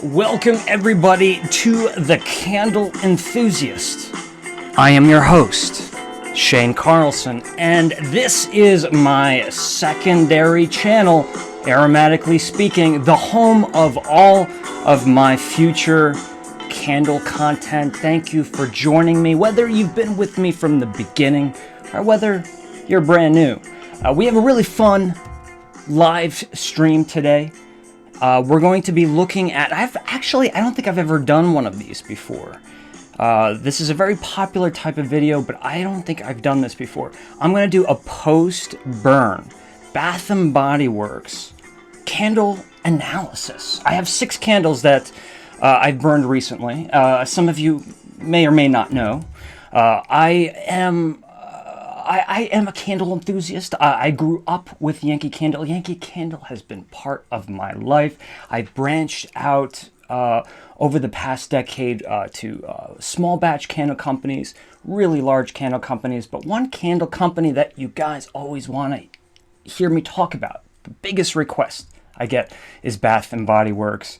Welcome everybody to The Candle Enthusiast. I am your host, Shane Carlson, and this is my secondary channel, Aromatically Speaking, the home of all of my future candle content. Thank you for joining me, whether you've been with me from the beginning or whether you're brand new. We have a really fun live stream today. We're going to be looking at, I don't think I've ever done one of these before. This is a very popular type of video, but I don't think I've done this before. I'm going to do a post-burn Bath & Body Works candle analysis. I have 6 candles that I've burned recently. Some of you may or may not know. I am a candle enthusiast. I grew up with Yankee Candle. Yankee Candle has been part of my life. I branched out over the past decade to small batch candle companies, really large candle companies, but one candle company that you guys always want to hear me talk about, the biggest request I get, is Bath & Body Works.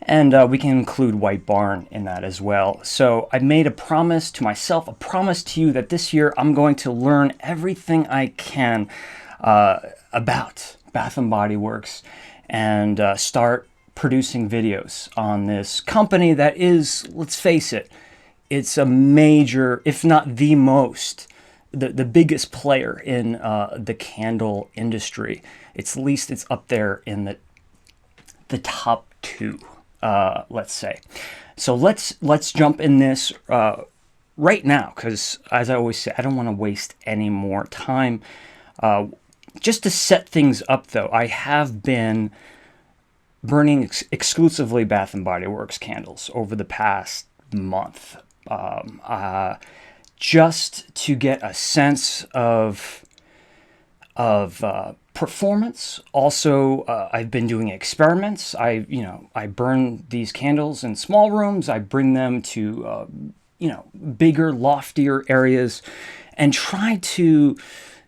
And we can include White Barn in that as well. So I made a promise to myself, a promise to you, that this year I'm going to learn everything I can about Bath & Body Works and start producing videos on this company that is, let's face it, it's a major, if not the most, the biggest player in the candle industry. At least it's up there in the top 2. Let's say. So let's jump in this right now, because as I always say, I don't want to waste any more time. Just to set things up though, I have been burning exclusively Bath & Body Works candles over the past month, just to get a sense of performance. Also, I've been doing experiments. I burn these candles in small rooms. I bring them to, bigger, loftier areas and try to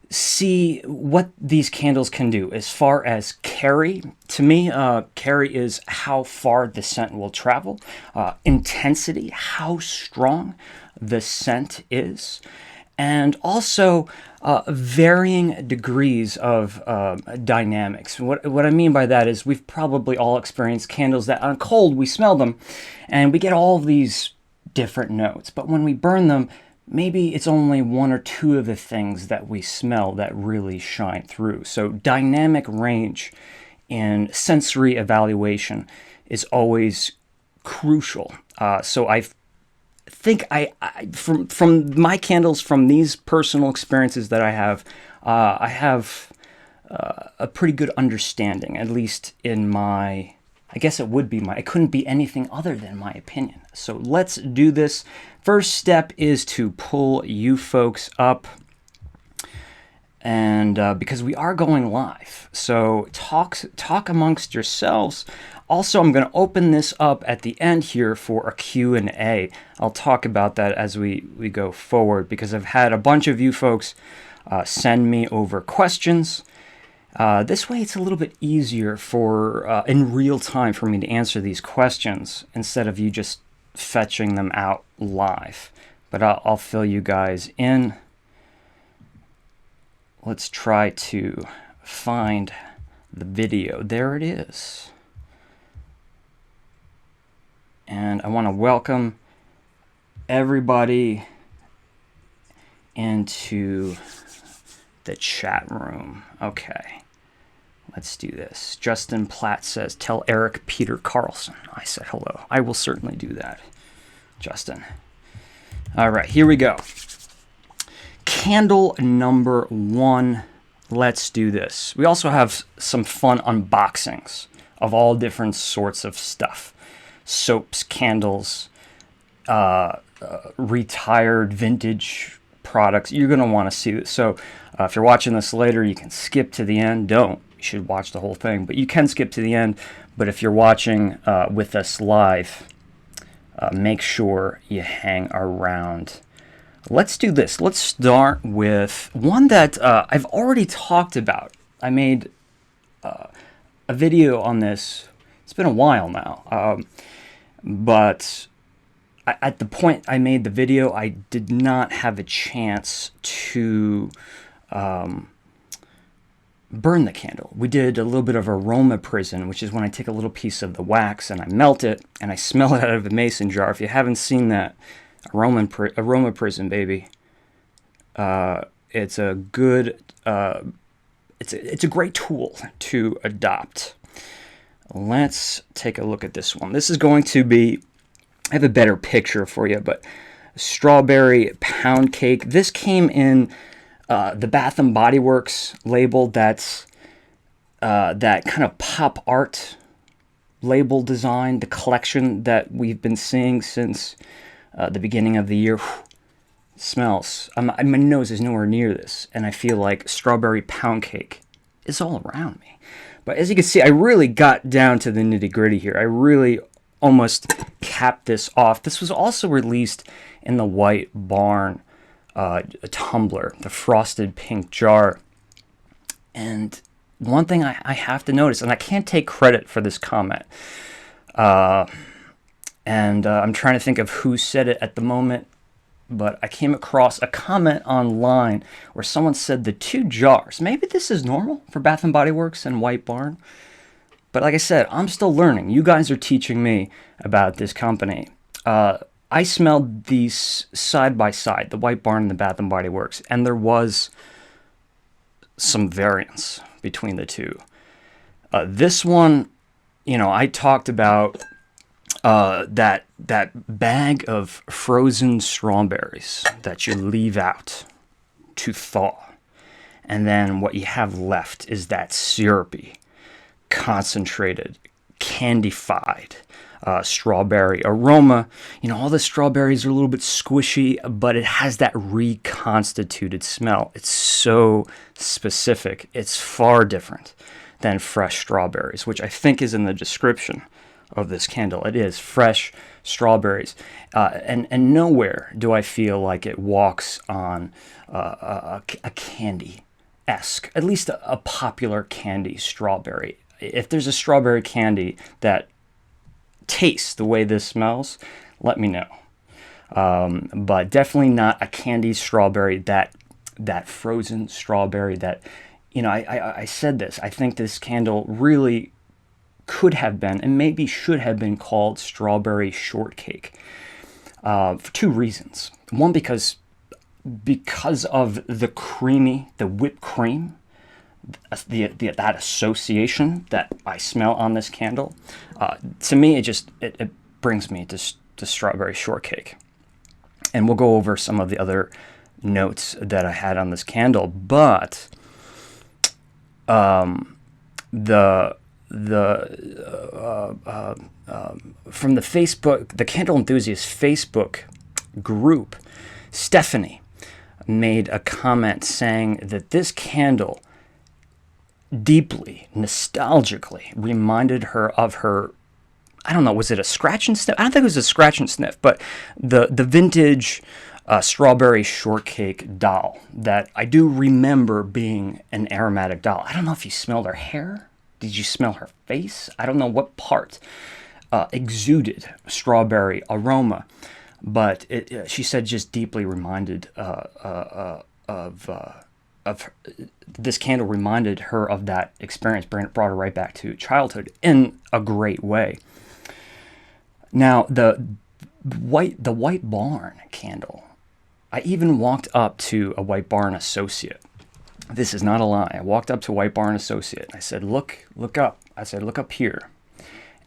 see what these candles can do as far as carry. To me, carry is how far the scent will travel. Intensity, how strong the scent is. And also varying degrees of dynamics. What I mean by that is we've probably all experienced candles that on cold we smell them and we get all these different notes. But when we burn them, maybe it's only 1 or 2 of the things that we smell that really shine through. So dynamic range in sensory evaluation is always crucial. So I think from my candles, from these personal experiences that I have a pretty good understanding, at least in my, I guess it would be it couldn't be anything other than my opinion. So let's do this. First step is to pull you folks up, and because we are going live, so talk amongst yourselves. Also, I'm going to open this up at the end here for a Q&A. I'll talk about that as we go forward, because I've had a bunch of you folks send me over questions. This way it's a little bit easier for in real time for me to answer these questions instead of you just fetching them out live. But I'll fill you guys in. Let's try to find the video. There it is. And I want to welcome everybody into the chat room. Okay, let's do this. Justin Platt says, tell Eric Peter Carlson I said hello. I will certainly do that, Justin. All right, here we go. Candle number 1. Let's do this. We also have some fun unboxings of all different sorts of stuff. Soaps, candles, retired vintage products. You're going to want to see this. So if you're watching this later, you can skip to the end. Don't. You should watch the whole thing. But you can skip to the end. But if you're watching with us live, make sure you hang around. Let's do this. Let's start with one that I've already talked about. I made a video on this It's been a while now. But at the point I made the video, I did not have a chance to burn the candle. We did a little bit of aroma prison, which is when I take a little piece of the wax and I melt it and I smell it out of a mason jar. If you haven't seen that, aroma prison, baby, it's a good, it's a great tool to adopt. Let's take a look at this one. This is going to be, I have a better picture for you, but strawberry pound cake. This came in the Bath and Body Works label. That's that kind of pop art label design, the collection that we've been seeing since the beginning of the year. It smells. My nose is nowhere near this, and I feel like strawberry pound cake is all around me. But as you can see, I really got down to the nitty-gritty here. I really almost capped this off. This was also released in the White Barn tumbler, the frosted pink jar. And one thing I have to notice, and I can't take credit for this comment, I'm trying to think of who said it at the moment, but I came across a comment online where someone said the two jars, maybe this is normal for Bath and Body Works and White Barn, but like I said, I'm still learning. You guys are teaching me about this company. I smelled these side by side, the White Barn and the Bath and Body Works, and there was some variance between the two. This one, you know, I talked about that bag of frozen strawberries that you leave out to thaw, and then what you have left is that syrupy, concentrated, candified strawberry aroma. You know, all the strawberries are a little bit squishy, but it has that reconstituted smell. It's so specific. It's far different than fresh strawberries, which I think is in the description of this candle. It is fresh strawberries, and nowhere do I feel like it walks on a candy-esque, at least a popular candy strawberry. If there's a strawberry candy that tastes the way this smells, let me know. But definitely not a candy strawberry, that frozen strawberry that, you know, I said this, I think this candle really could have been, and maybe should have been, called strawberry shortcake, for two reasons. One, because of the whipped cream, that association that I smell on this candle. To me, it brings me to strawberry shortcake. And we'll go over some of the other notes that I had on this candle, but from the Facebook, the Candle Enthusiast Facebook group, Stephanie made a comment saying that this candle deeply, nostalgically reminded her of her, I don't know, was it a scratch and sniff? I don't think it was a scratch and sniff, but the vintage strawberry shortcake doll that I do remember being an aromatic doll. I don't know if you smelled her hair. Did you smell her face? I don't know what part exuded strawberry aroma, but she said just deeply reminded of this candle, reminded her of that experience, brought her right back to childhood in a great way. Now, the White Barn candle, I even walked up to a White Barn associate. This is not a lie. I walked up to White Barn associate. I said, look up. I said, look up here.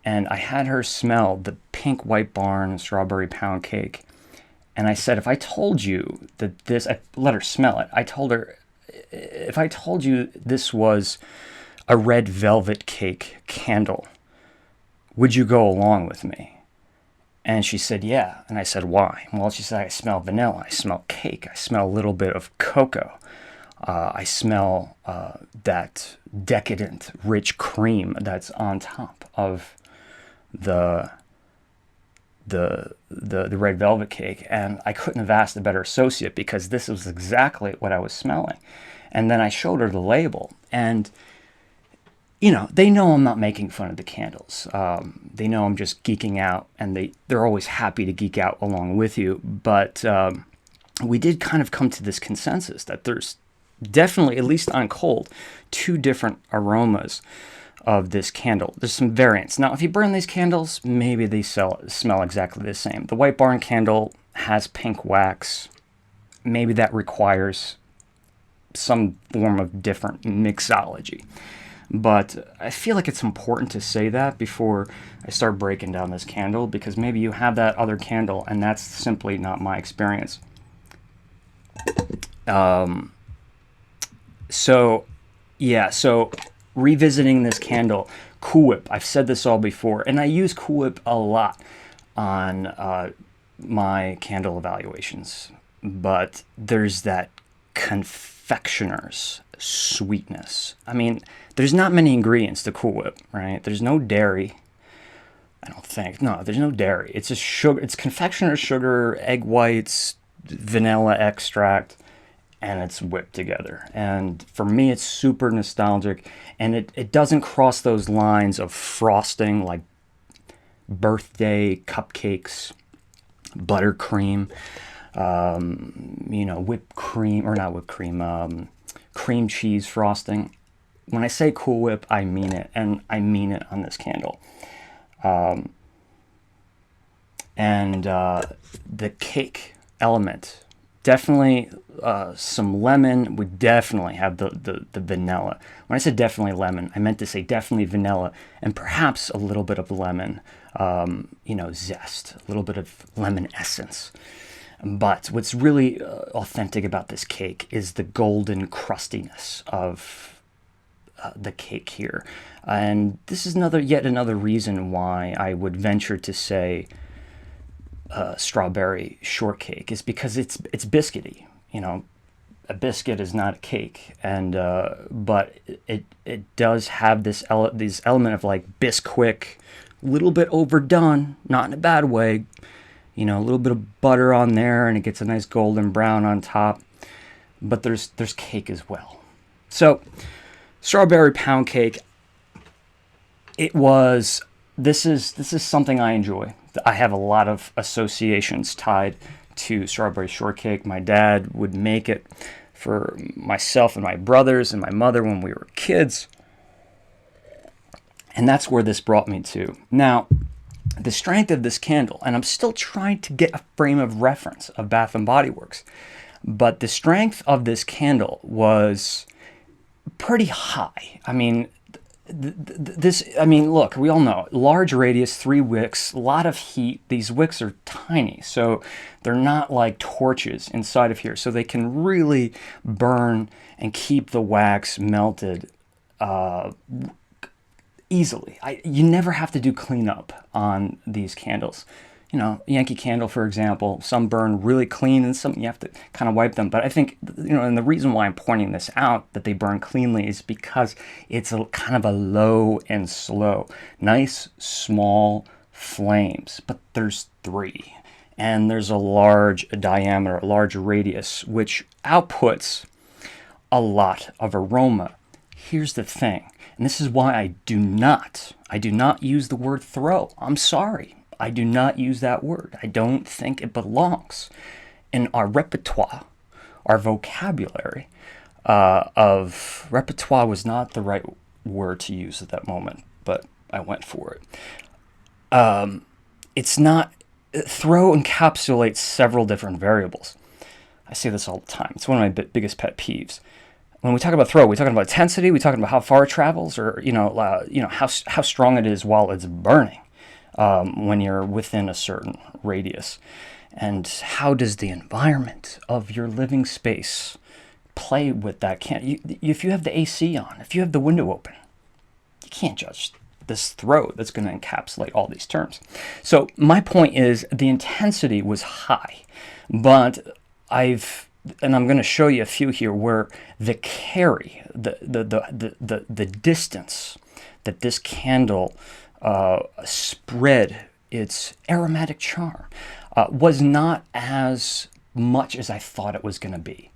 And I had her smell the pink White Barn strawberry pound cake. And I said, if I told you that this, I let her smell it. I told her, if I told you this was a red velvet cake candle, would you go along with me? And she said, yeah. And I said, why? Well, she said, I smell vanilla, I smell cake, I smell a little bit of cocoa. I smell that decadent, rich cream that's on top of the red velvet cake. And I couldn't have asked a better associate, because this was exactly what I was smelling. And then I showed her the label, and they know I'm not making fun of the candles. They know I'm just geeking out, and they're always happy to geek out along with you. But we did kind of come to this consensus that there's definitely, at least on cold, two different aromas of this candle. There's some variants. Now, if you burn these candles, maybe they smell exactly the same. The White Barn candle has pink wax. Maybe that requires some form of different mixology. But I feel like it's important to say that before I start breaking down this candle, because maybe you have that other candle and that's simply not my experience. So revisiting this candle, Cool Whip. I've said this all before, and I use Cool Whip a lot on my candle evaluations. But there's that confectioner's sweetness. I mean, there's not many ingredients to Cool Whip, right? There's no dairy. I don't think. No, there's no dairy. It's just sugar. It's confectioner's sugar, egg whites, vanilla extract, and it's whipped together. And for me, it's super nostalgic, and it doesn't cross those lines of frosting like birthday cupcakes, buttercream, whipped cream, or not whipped cream, cream cheese frosting. When I say Cool Whip, I mean it, and I mean it on this candle. The cake element, definitely some lemon. We definitely have the vanilla. When I said definitely lemon, I meant to say definitely vanilla, and perhaps a little bit of lemon, zest, a little bit of lemon essence. But what's really authentic about this cake is the golden crustiness of the cake here. And this is yet another reason why I would venture to say strawberry shortcake, is because it's biscuity. A biscuit is not a cake, and but it does have this element of like Bisquick, a little bit overdone, not in a bad way. A little bit of butter on there, and it gets a nice golden brown on top. But there's cake as well. So, strawberry pound cake. This is something I enjoy. I have a lot of associations tied to strawberry shortcake. My dad would make it for myself and my brothers and my mother when we were kids. And that's where this brought me to. Now, the strength of this candle, and I'm still trying to get a frame of reference of Bath & Body Works, but the strength of this candle was pretty high. I mean, look, we all know, large radius, 3 wicks, a lot of heat. These wicks are tiny, so they're not like torches inside of here, so they can really burn and keep the wax melted easily. You never have to do cleanup on these candles. Yankee Candle, for example, some burn really clean and some you have to kind of wipe them. But I think, and the reason why I'm pointing this out, that they burn cleanly, is because it's kind of a low and slow. Nice, small flames, but there's 3. And there's a large diameter, a large radius, which outputs a lot of aroma. Here's the thing, and this is why I do not use the word throw. I'm sorry. I do not use that word. I don't think it belongs in our repertoire, our vocabulary. Repertoire was not the right word to use at that moment, but I went for it. It's not. Throw encapsulates several different variables. I say this all the time. It's one of my biggest pet peeves. When we talk about throw, we're talking about intensity. We're talking about how far it travels, or how strong it is while it's burning. When you're within a certain radius. And how does the environment of your living space play with that? If you have the AC on, if you have the window open, you can't judge this throw that's going to encapsulate all these terms. So my point is, the intensity was high, but I'm going to show you a few here where the carry, the distance that this candle spread its aromatic charm was not as much as I thought it was going to be.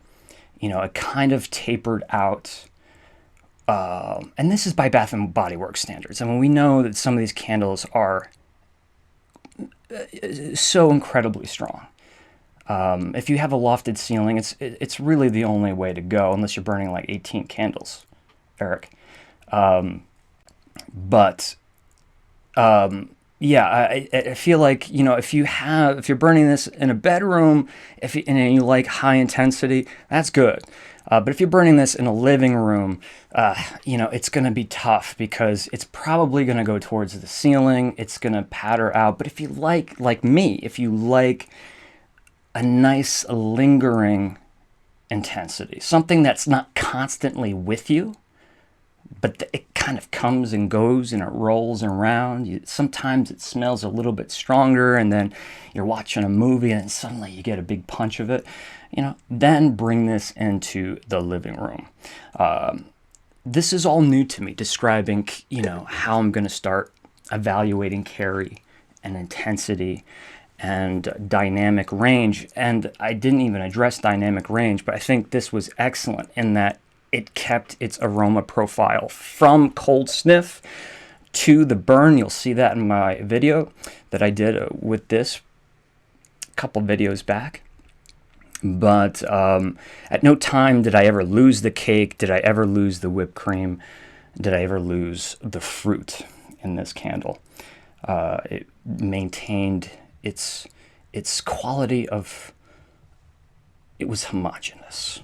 It kind of tapered out and this is by Bath and Body Works standards. I mean, we know that some of these candles are so incredibly strong. If you have a lofted ceiling, it's really the only way to go, unless you're burning like 18 candles, Eric. But yeah, I feel like, if you're burning this in a bedroom, and you like high intensity, that's good. But if you're burning this in a living room, it's going to be tough because it's probably going to go towards the ceiling. It's going to patter out. But if you like me, if you like a nice lingering intensity, something that's not constantly with you, but it kind of comes and goes and it rolls around. Sometimes it smells a little bit stronger, and then you're watching a movie and suddenly you get a big punch of it. Then bring this into the living room. This is all new to me, describing, how I'm going to start evaluating carry and intensity and dynamic range. And I didn't even address dynamic range, but I think this was excellent in that it kept its aroma profile from cold sniff to the burn. You'll see that in my video that I did with this a couple videos back. But at no time did I ever lose the cake, did I ever lose the whipped cream, did I ever lose the fruit in this candle. It maintained its quality of, it was homogeneous.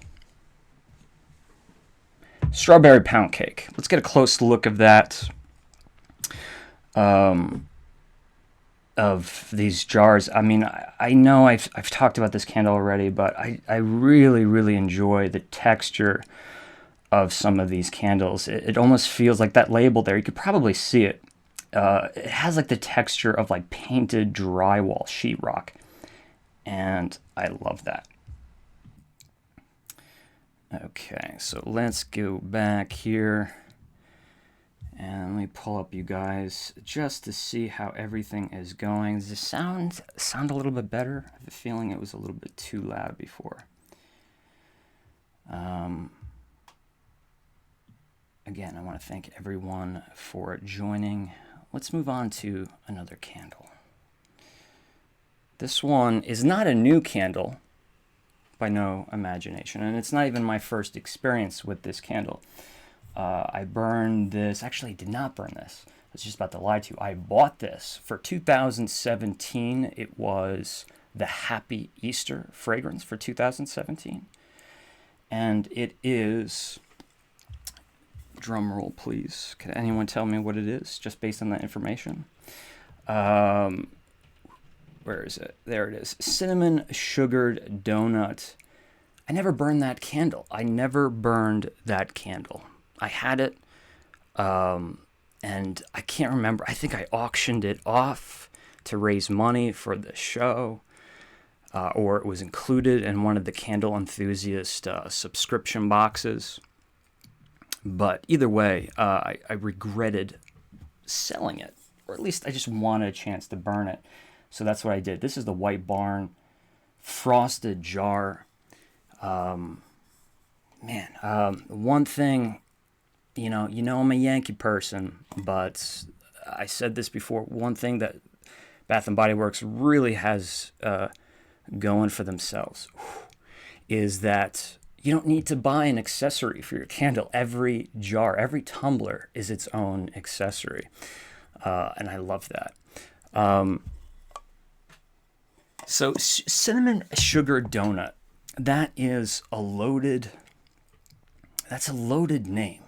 Strawberry pound cake. Let's get a close look of that. Of these jars. I mean, I know I've talked about this candle already, but I really, really enjoy the texture of some of these candles. It almost feels like that label there. You could probably see it. It has like the texture of like painted drywall sheetrock. And I love that. Okay, so let's go back here and let me pull up you guys just to see how everything is going. Does the sound a little bit better? I have a feeling it was a little bit too loud before. Again, I want to thank everyone for joining. Let's move on to another candle. This one is not a new candle by no imagination, and it's not even my first experience with this candle. I burned this, actually did not burn this. I was just about to lie to you. I bought this for 2017. It was the Happy Easter fragrance for 2017. And it is, drum roll please, can anyone tell me what it is, just based on that information? Where is it? There it is. Cinnamon sugared donut. I never burned that candle. I had it, and I can't remember. I think I auctioned it off to raise money for the show, or it was included in one of the Candle Enthusiast subscription boxes. But either way, I regretted selling it, or at least I just wanted a chance to burn it. So that's what I did. This is the White Barn frosted jar. One thing, I'm a Yankee person, but I said this before. One thing that Bath and Body Works really has going for themselves is that you don't need to buy an accessory for your candle. Every jar, every tumbler is its own accessory, and I love that. So cinnamon sugar donut, that's a loaded name,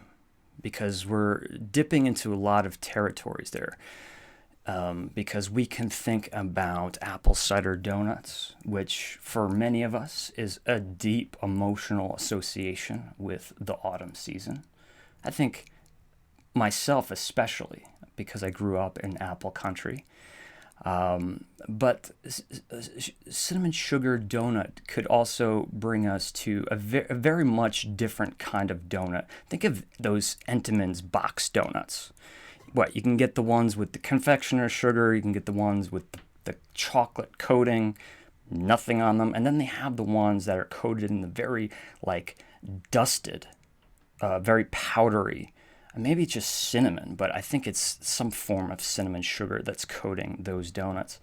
because we're dipping into a lot of territories there. Because we can think about apple cider donuts, which for many of us is a deep emotional association with the autumn season. I think myself especially, because I grew up in apple country. But cinnamon sugar donut could also bring us to a very much different kind of donut. Think of those Entenmann's box donuts. You can get the ones with the confectioner sugar, you can get the ones with the chocolate coating, nothing on them, and then they have the ones that are coated in the very, dusted very powdery. Maybe it's just cinnamon, but I think it's some form of cinnamon sugar that's coating those donuts.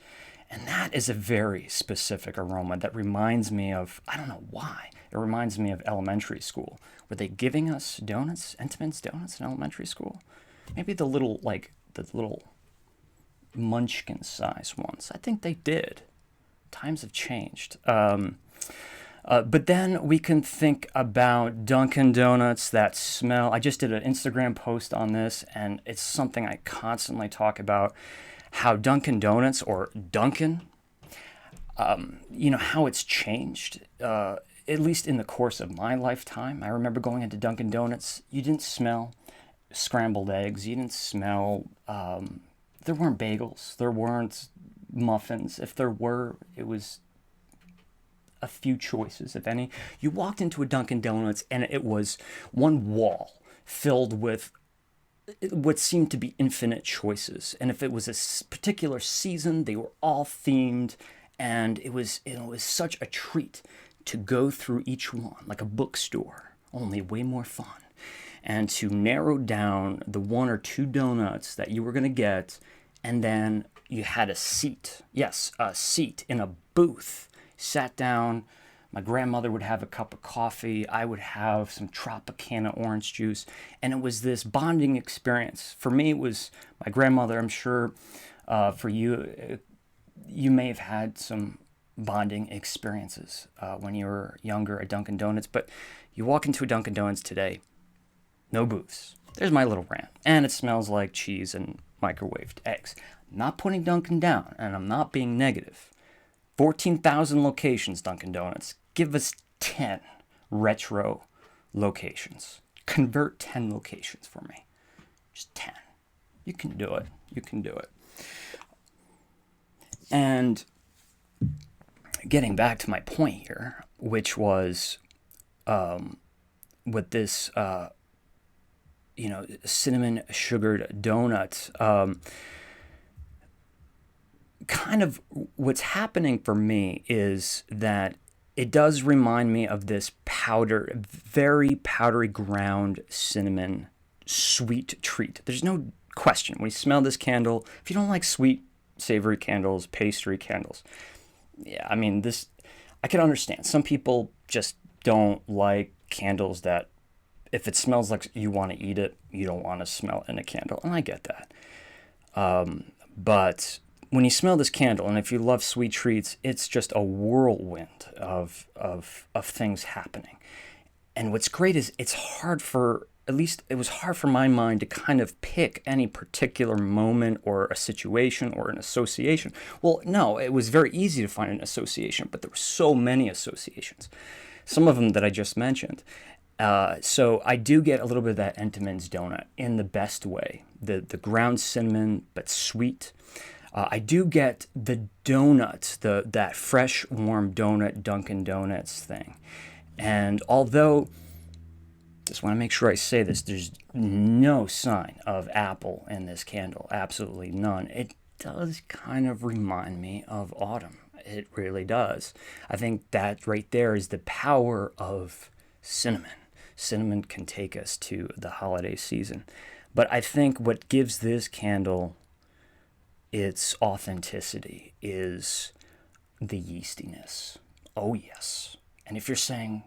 And that is a very specific aroma that reminds me of, I don't know why, it reminds me of elementary school. Were they giving us donuts, Entenmann's donuts in elementary school? Maybe the little munchkin size ones. I think they did. Times have changed. But then we can think about Dunkin' Donuts, that smell. I just did an Instagram post on this, and it's something I constantly talk about, how Dunkin' Donuts, or Dunkin', how it's changed, at least in the course of my lifetime. I remember going into Dunkin' Donuts, you didn't smell scrambled eggs, you didn't smell, there weren't bagels, there weren't muffins. If there were, it was a few choices, if any. You walked into a Dunkin' Donuts and it was one wall filled with what seemed to be infinite choices. And if it was a particular season, they were all themed, and it was such a treat to go through each one, like a bookstore, only way more fun. And to narrow down the one or two donuts that you were going to get, and then you had a seat. Yes, a seat in a booth. Sat down, my grandmother would have a cup of coffee, I would have some Tropicana orange juice, and it was this bonding experience. For me, it was my grandmother. I'm sure for you, you may have had some bonding experiences when you were younger at Dunkin' Donuts, but you walk into a Dunkin' Donuts today, no booths. There's my little rant. And it smells like cheese and microwaved eggs. I'm not putting Dunkin' down, and I'm not being negative. 14,000 locations, Dunkin' Donuts. Give us 10 retro locations. Convert 10 locations for me. Just 10. You can do it. You can do it. And getting back to my point here, which was with this, cinnamon sugared donut, kind of what's happening for me is that it does remind me of this very powdery ground cinnamon sweet treat. There's no question. When you smell this candle, if you don't like sweet, savory candles, pastry candles, yeah, I mean, I can understand. Some people just don't like candles that, if it smells like you want to eat it, you don't want to smell it in a candle. And I get that. But when you smell this candle, and if you love sweet treats, it's just a whirlwind of things happening. And what's great is it was hard for my mind to kind of pick any particular moment or a situation or an association. Well, no, it was very easy to find an association, but there were so many associations. Some of them that I just mentioned. So I do get a little bit of that Entenmann's donut in the best way. The ground cinnamon, but sweet. I do get the donut, that fresh, warm donut, Dunkin' Donuts thing. And although, just want to make sure I say this, there's no sign of apple in this candle, absolutely none. It does kind of remind me of autumn. It really does. I think that right there is the power of cinnamon. Cinnamon can take us to the holiday season. But I think what gives this candle its authenticity is the yeastiness. Oh, yes. And if you're saying,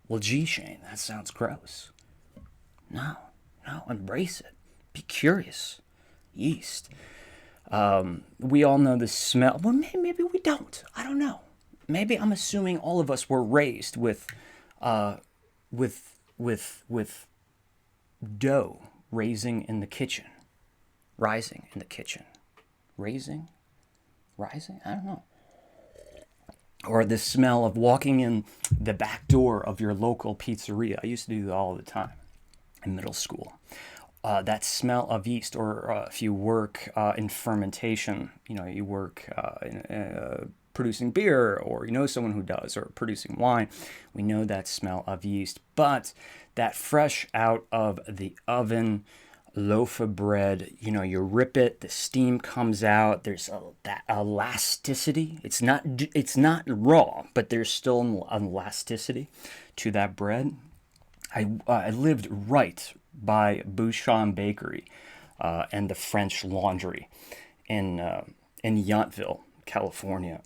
well, gee, Shane, that sounds gross. No, embrace it. Be curious. Yeast. We all know the smell. Well, maybe we don't. I don't know. Maybe I'm assuming all of us were raised with dough rising in the kitchen. Rising? I don't know. Or the smell of walking in the back door of your local pizzeria. I used to do that all the time in middle school. That smell of yeast, or if you work in fermentation, you work in producing beer, or you know someone who does, or producing wine, we know that smell of yeast. But that fresh out of the oven loaf of bread, you rip it, the steam comes out, there's that elasticity. It's not raw, but there's still an elasticity to that bread. I lived right by Bouchon Bakery and the French Laundry in Yountville, California,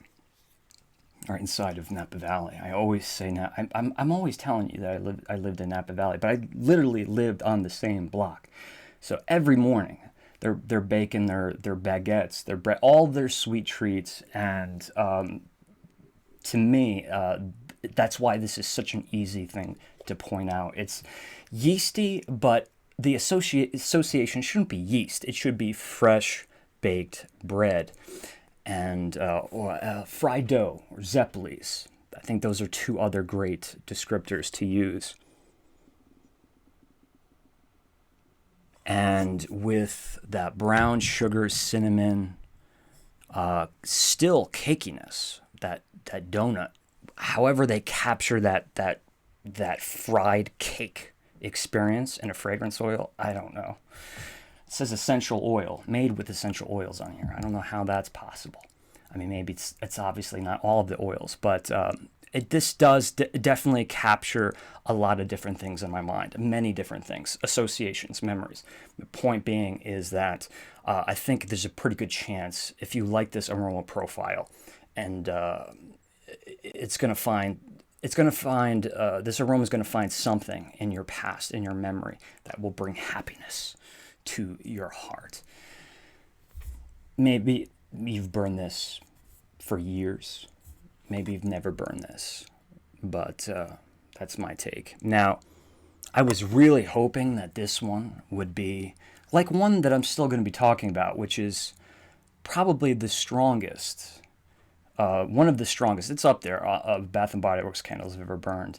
or inside of Napa Valley. I always say I'm always telling you that I lived in Napa Valley, but I literally lived on the same block. So every morning they're baking their baguettes, their bread, all their sweet treats, and to me, that's why this is such an easy thing to point out. It's yeasty, but the association shouldn't be yeast. It should be fresh baked bread and fried dough or Zeppelis. I think those are two other great descriptors to use. And with that brown sugar, cinnamon, still cakiness, that donut, however they capture that fried cake experience in a fragrance oil, I don't know. It says essential oil, made with essential oils on here. I don't know how that's possible. I mean, maybe it's obviously not all of the oils, but this does definitely capture a lot of different things in my mind, many different things, associations, memories. The point being is that I think there's a pretty good chance if you like this aroma profile, and this aroma is going to find something in your past, in your memory, that will bring happiness to your heart. Maybe you've burned this for years. Maybe you've never burned this, but that's my take. Now, I was really hoping that this one would be like one that I'm still going to be talking about, which is probably the strongest, one of the strongest. It's up there of Bath & Body Works candles I've ever burned.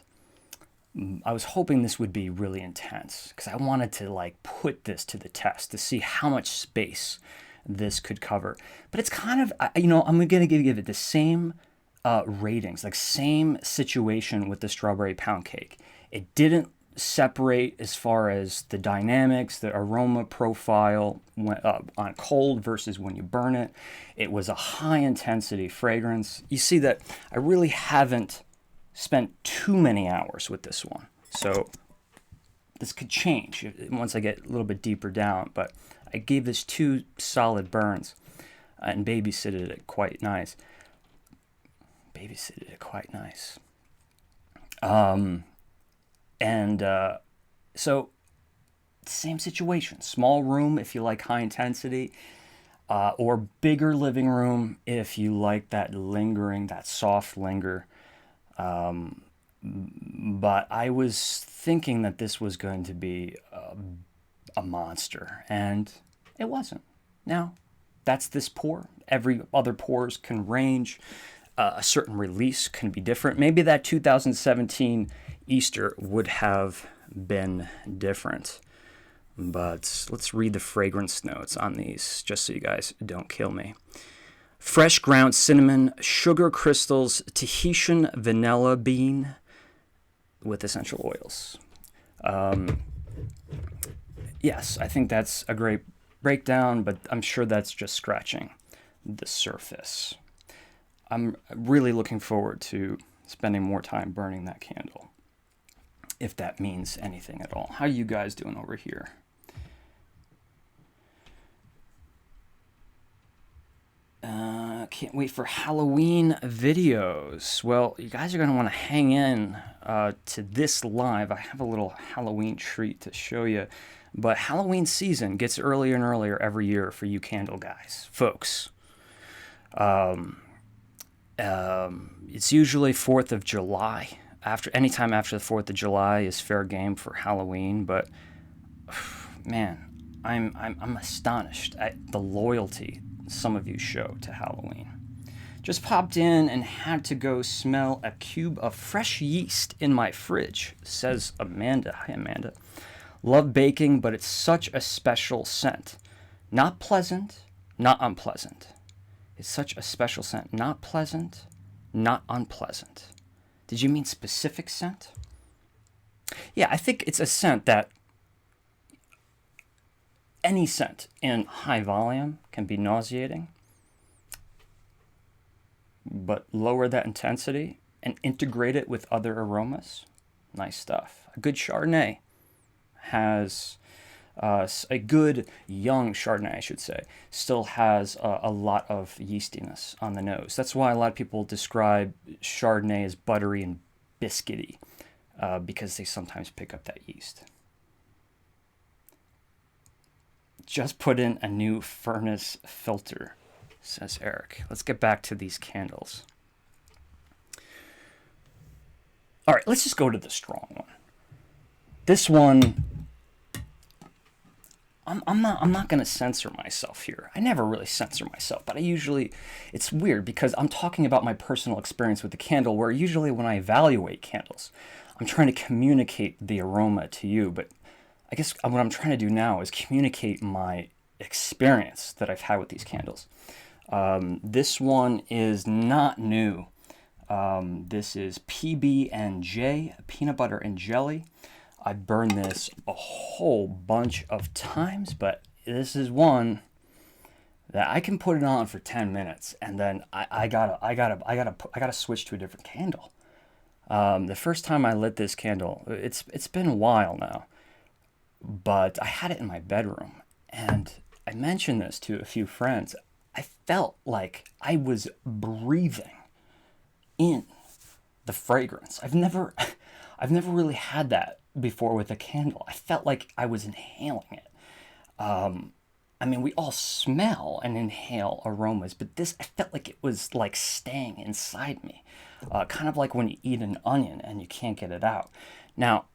I was hoping this would be really intense because I wanted to like put this to the test to see how much space this could cover. But it's kind of, I'm going to give it the same ratings, like same situation with the strawberry pound cake. It didn't separate as far as the dynamics, the aroma profile on cold versus when you burn it. It was a high intensity fragrance. You see that I really haven't spent too many hours with this one. So this could change once I get a little bit deeper down, but I gave this 2 solid burns and babysitted it quite nice. So same situation, small room if you like high intensity, or bigger living room if you like that lingering, that soft linger. But I was thinking that this was going to be a monster, and it wasn't. Now, that's this pour. Every other pours can range. A certain release can be different. Maybe that 2017 Easter would have been different. But let's read the fragrance notes on these, just so you guys don't kill me. Fresh ground cinnamon, sugar crystals, Tahitian vanilla bean with essential oils. Yes, I think that's a great breakdown, but I'm sure that's just scratching the surface. I'm really looking forward to spending more time burning that candle, if that means anything at all. How are you guys doing over here? Can't wait for Halloween videos. Well, you guys are going to want to hang in to this live. I have a little Halloween treat to show you. But Halloween season gets earlier and earlier every year for you candle guys, folks. It's usually 4th of July. Anytime after the 4th of July is fair game for Halloween. But man, I'm astonished at the loyalty some of you show to Halloween. Just popped in and had to go smell a cube of fresh yeast in my fridge, says Amanda. Hi, Amanda. Love baking, but it's such a special scent. Not pleasant, not unpleasant. It's such a special scent. Not pleasant, not unpleasant. Did you mean specific scent? Yeah, I think it's a scent that any scent in high volume can be nauseating, but lower that intensity and integrate it with other aromas. Nice stuff. A good Chardonnay has a good young Chardonnay, I should say, still has a lot of yeastiness on the nose. That's why a lot of people describe Chardonnay as buttery and biscuity, because they sometimes pick up that yeast. Just put in a new furnace filter, says Eric. Let's get back to these candles. All right, let's just go to the strong one. This one, I'm not going to censor myself here. I never really censor myself, but it's weird because I'm talking about my personal experience with the candle, where usually when I evaluate candles, I'm trying to communicate the aroma to you, but I guess what I'm trying to do now is communicate my experience that I've had with these candles. This one is not new. This is PB&J, peanut butter and jelly. I burned this a whole bunch of times, but this is one that I can put it on for 10 minutes, and then I gotta switch to a different candle. The first time I lit this candle, it's been a while now, but I had it in my bedroom, and I mentioned this to a few friends. I felt like I was breathing in the fragrance. I've never really had that before with a candle. I felt like I was inhaling it. I mean, we all smell and inhale aromas, but this, I felt like it was like staying inside me. Kind of like when you eat an onion and you can't get it out. Now,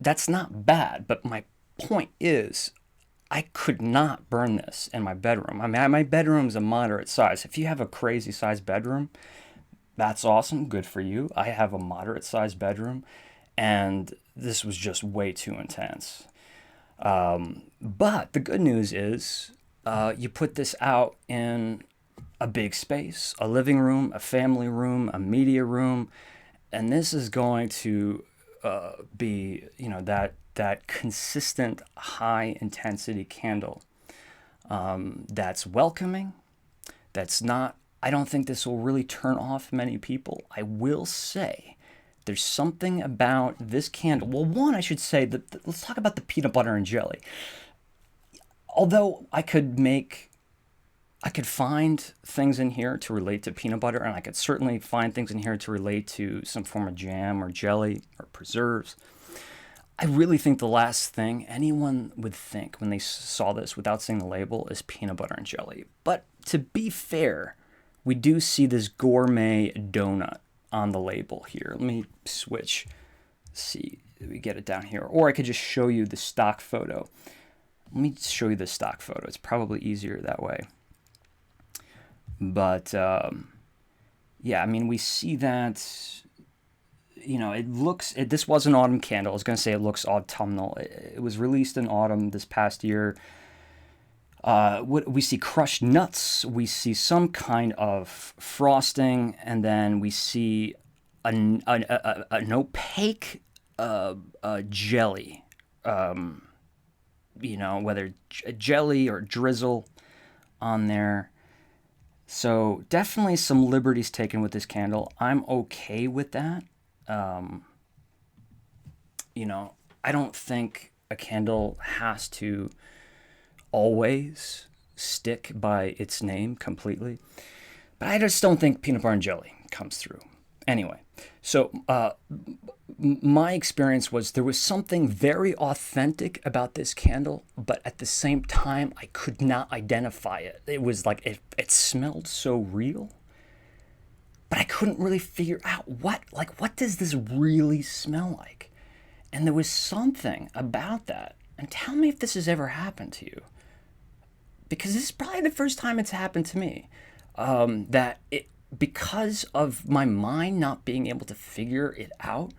that's not bad, but my point is, I could not burn this in my bedroom. I mean, my bedroom's a moderate size. If you have a crazy sized bedroom, that's awesome. Good for you. I have a moderate sized bedroom, and this was just way too intense. But the good news is, you put this out in a big space, a living room, a family room, a media room, and this is going to be, that consistent high intensity candle that's welcoming, that's not, I don't think this will really turn off many people. I will say there's something about this candle. Well, one, I should say that let's talk about the peanut butter and jelly. Although I could find things in here to relate to peanut butter, and I could certainly find things in here to relate to some form of jam or jelly or preserves. I really think the last thing anyone would think when they saw this without seeing the label is peanut butter and jelly. But to be fair, we do see this gourmet donut on the label here. Let me switch, see if we get it down here. Or I could just show you the stock photo. Let me show you the stock photo. It's probably easier that way. But, yeah, I mean, we see that, this was an autumn candle. I was going to say it looks autumnal. It was released in autumn this past year. We see crushed nuts, we see some kind of frosting, and then we see an opaque jelly, whether jelly or drizzle on there. So definitely some liberties taken with this candle. I'm okay with that. I don't think a candle has to always stick by its name completely, but I just don't think peanut butter and jelly comes through. Anyway, so my experience was there was something very authentic about this candle, but at the same time, I could not identify it. It was like it smelled so real, but I couldn't really figure out what does this really smell like? And there was something about that. And tell me if this has ever happened to you, because this is probably the first time it's happened to me. That it, because of my mind not being able to figure it out,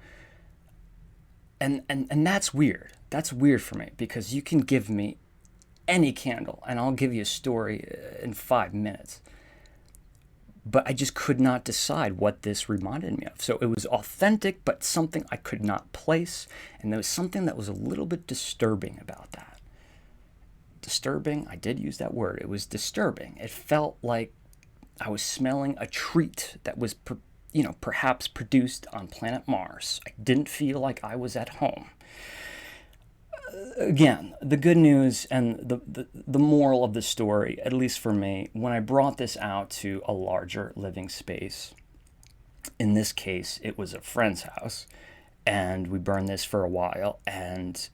and that's weird. That's weird for me, because you can give me any candle and I'll give you a story in 5 minutes. But I just could not decide what this reminded me of. So it was authentic, but something I could not place. And there was something that was a little bit disturbing about that. Disturbing, I did use that word. It was disturbing. It felt like I was smelling a treat that was perhaps produced on planet Mars. I didn't feel like I was at home. Again, the good news and the moral of the story, at least for me, when I brought this out to a larger living space, in this case, it was a friend's house, and we burned this for a while, and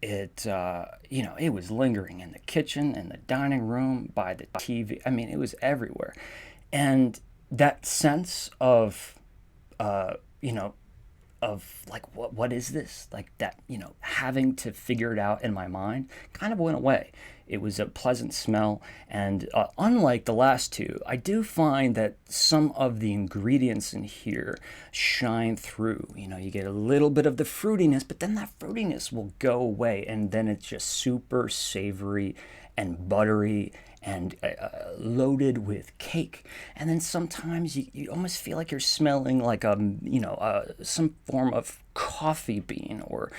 it, it was lingering in the kitchen, in the dining room, by the TV. I mean, it was everywhere. And that sense of, of like, what is this? Like that, having to figure it out in my mind kind of went away. It was a pleasant smell. And unlike the last two, I do find that some of the ingredients in here shine through. You get a little bit of the fruitiness, but then that fruitiness will go away. And then it's just super savory and buttery and loaded with cake. And then sometimes you almost feel like you're smelling like some form of coffee bean or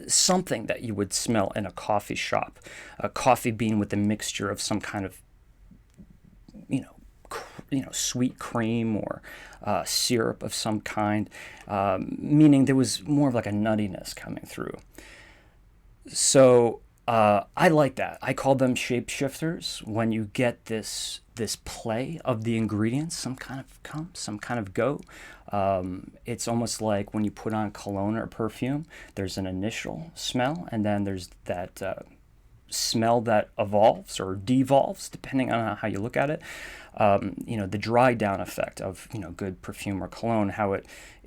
something that you would smell in a coffee shop. A coffee bean with a mixture of some kind of sweet cream or syrup of some kind, meaning there was more of like a nuttiness coming through. So I like that. I call them shapeshifters when you get this play of the ingredients, some kind of come, some kind of go. It's almost like when you put on cologne or perfume, there's an initial smell, and then there's that smell that evolves or devolves, depending on how you look at it. The dry down effect of good perfume or cologne, how it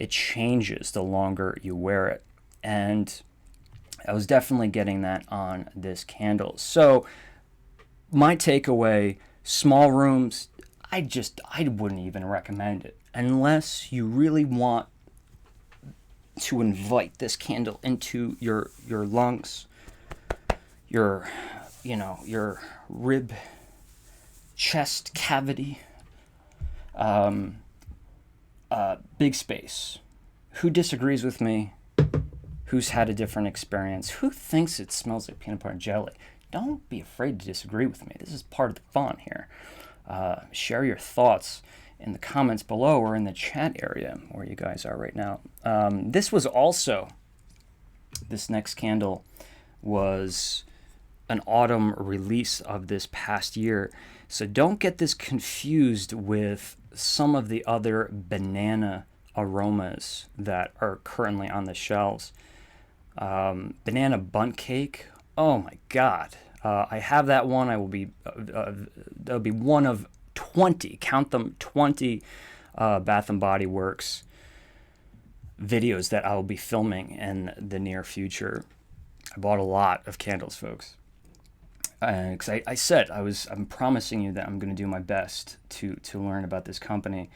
changes the longer you wear it. And I was definitely getting that on this candle. So my takeaway, small rooms, I wouldn't even recommend it unless you really want to invite this candle into your lungs, your rib, chest cavity, big space. Who disagrees with me? Who's had a different experience? Who thinks it smells like peanut butter and jelly? Don't be afraid to disagree with me. This is part of the fun here. Share your thoughts in the comments below or in the chat area where you guys are right now. This next candle was an autumn release of this past year. So don't get this confused with some of the other banana aromas that are currently on the shelves. Banana bundt cake. Oh my God. I have that one. I will be, that'll be one of 20, count them, 20 Bath and Body Works videos that I will be filming in the near future. I bought a lot of candles, folks. Because I said I'm promising you that I'm going to do my best to learn about this company,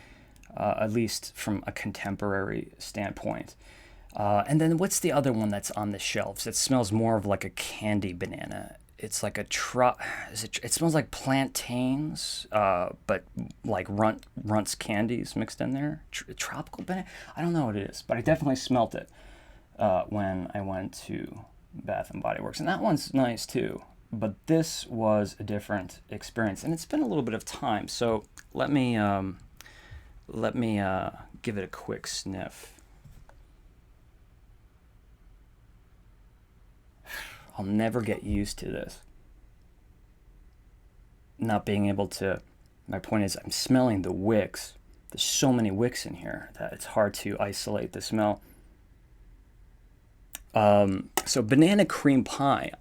at least from a contemporary standpoint. And then what's the other one that's on the shelves? It smells more of like a candy banana. It's like it smells like plantains, but like Runts candies mixed in there. Tropical banana? I don't know what it is, but I definitely smelt it when I went to Bath and Body Works. And that one's nice too. But this was a different experience. And it's been a little bit of time, so let me give it a quick sniff. I'll never get used to this. Not being able to, my point is I'm smelling the wicks. There's so many wicks in here that it's hard to isolate the smell. So banana cream pie.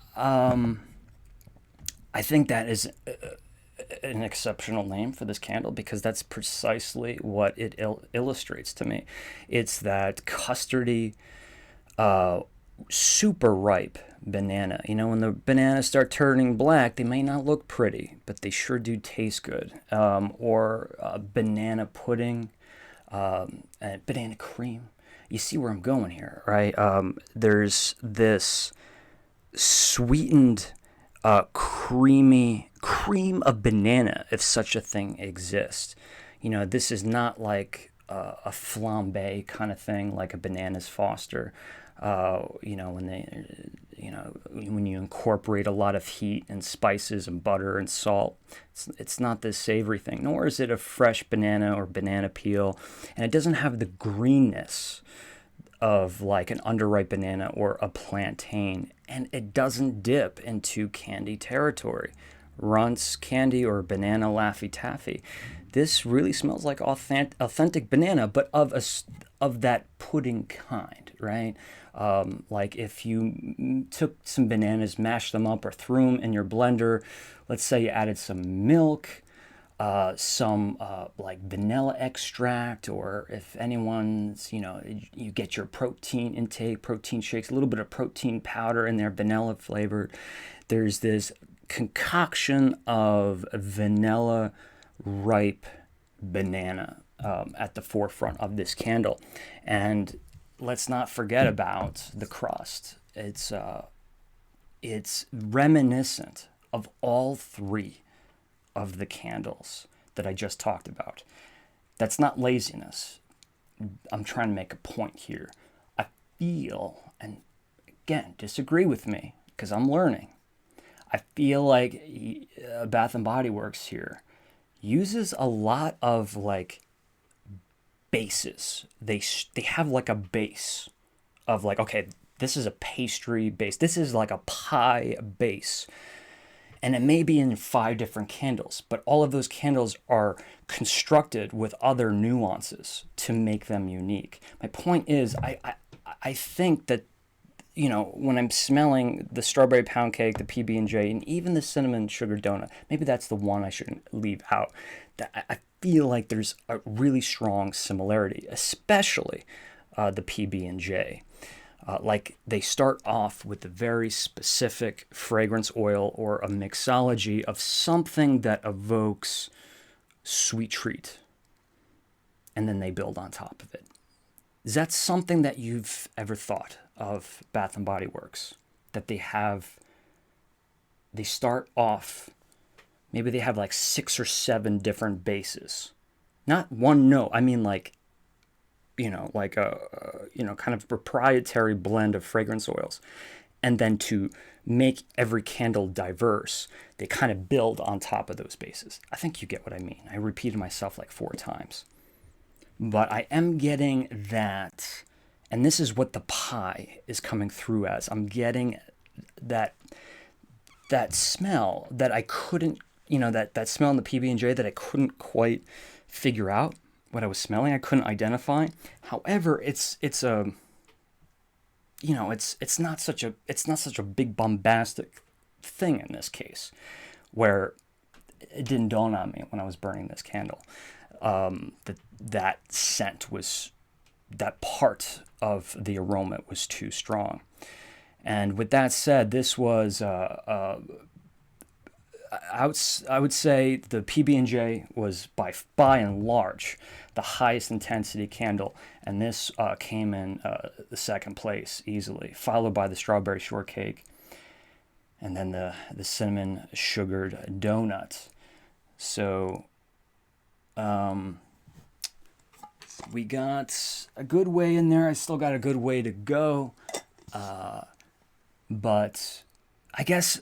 I think that is an exceptional name for this candle because that's precisely what it illustrates to me. It's that custardy, super ripe banana. When the bananas start turning black, they may not look pretty, but they sure do taste good. Or banana pudding, and banana cream. You see where I'm going here, right? There's this sweetened, cream of banana, if such a thing exists. This is not like a flambe kind of thing, like a Bananas Foster. When you incorporate a lot of heat and spices and butter and salt, it's not this savory thing, nor is it a fresh banana or banana peel, and it doesn't have the greenness of like an underripe banana or a plantain, and it doesn't dip into candy territory, runts candy or banana Laffy Taffy. This really smells like authentic banana, but of that pudding kind, right? Like if you took some bananas, mashed them up, or threw them in your blender. Let's say you added some milk, some like vanilla extract, or if anyone's, you get your protein intake, protein shakes, a little bit of protein powder in there, vanilla flavored. There's this concoction of vanilla ripe banana at the forefront of this candle. And let's not forget about the crust. It's reminiscent of all three of the candles that I just talked about. That's not laziness. I'm trying to make a point here. I feel, and again, disagree with me because I'm learning. I feel like Bath and Body Works here uses a lot of like bases. They have like a base of like, okay, this is a pastry base. This is like a pie base. And it may be in 5 different candles, but all of those candles are constructed with other nuances to make them unique. My point is, I think that, when I'm smelling the strawberry pound cake, the PB&J, and even the cinnamon sugar donut, maybe that's the one I shouldn't leave out. I feel like there's a really strong similarity, especially the PB&J. Like they start off with a very specific fragrance oil or a mixology of something that evokes sweet treat, and then they build on top of it. Is that something that you've ever thought of Bath and Body Works? That they start off, maybe they have like 6 or 7 different bases. Not one note, I mean like, like a kind of proprietary blend of fragrance oils. And then to make every candle diverse, they kind of build on top of those bases. I think you get what I mean. I repeated myself like 4 times. But I am getting that, and this is what the pie is coming through as. I'm getting that smell that I couldn't, that smell in the PB&J that I couldn't quite figure out what I was smelling. I couldn't identify. However, it's not such a big bombastic thing in this case, where it didn't dawn on me when I was burning this candle that scent was, that part of the aroma was too strong. And with that said, this was I would say the PB&J was by and large the highest intensity candle, and this came in the second place easily, followed by the strawberry shortcake, and then the cinnamon sugared donut. So we got a good way in there. I still got a good way to go, but I guess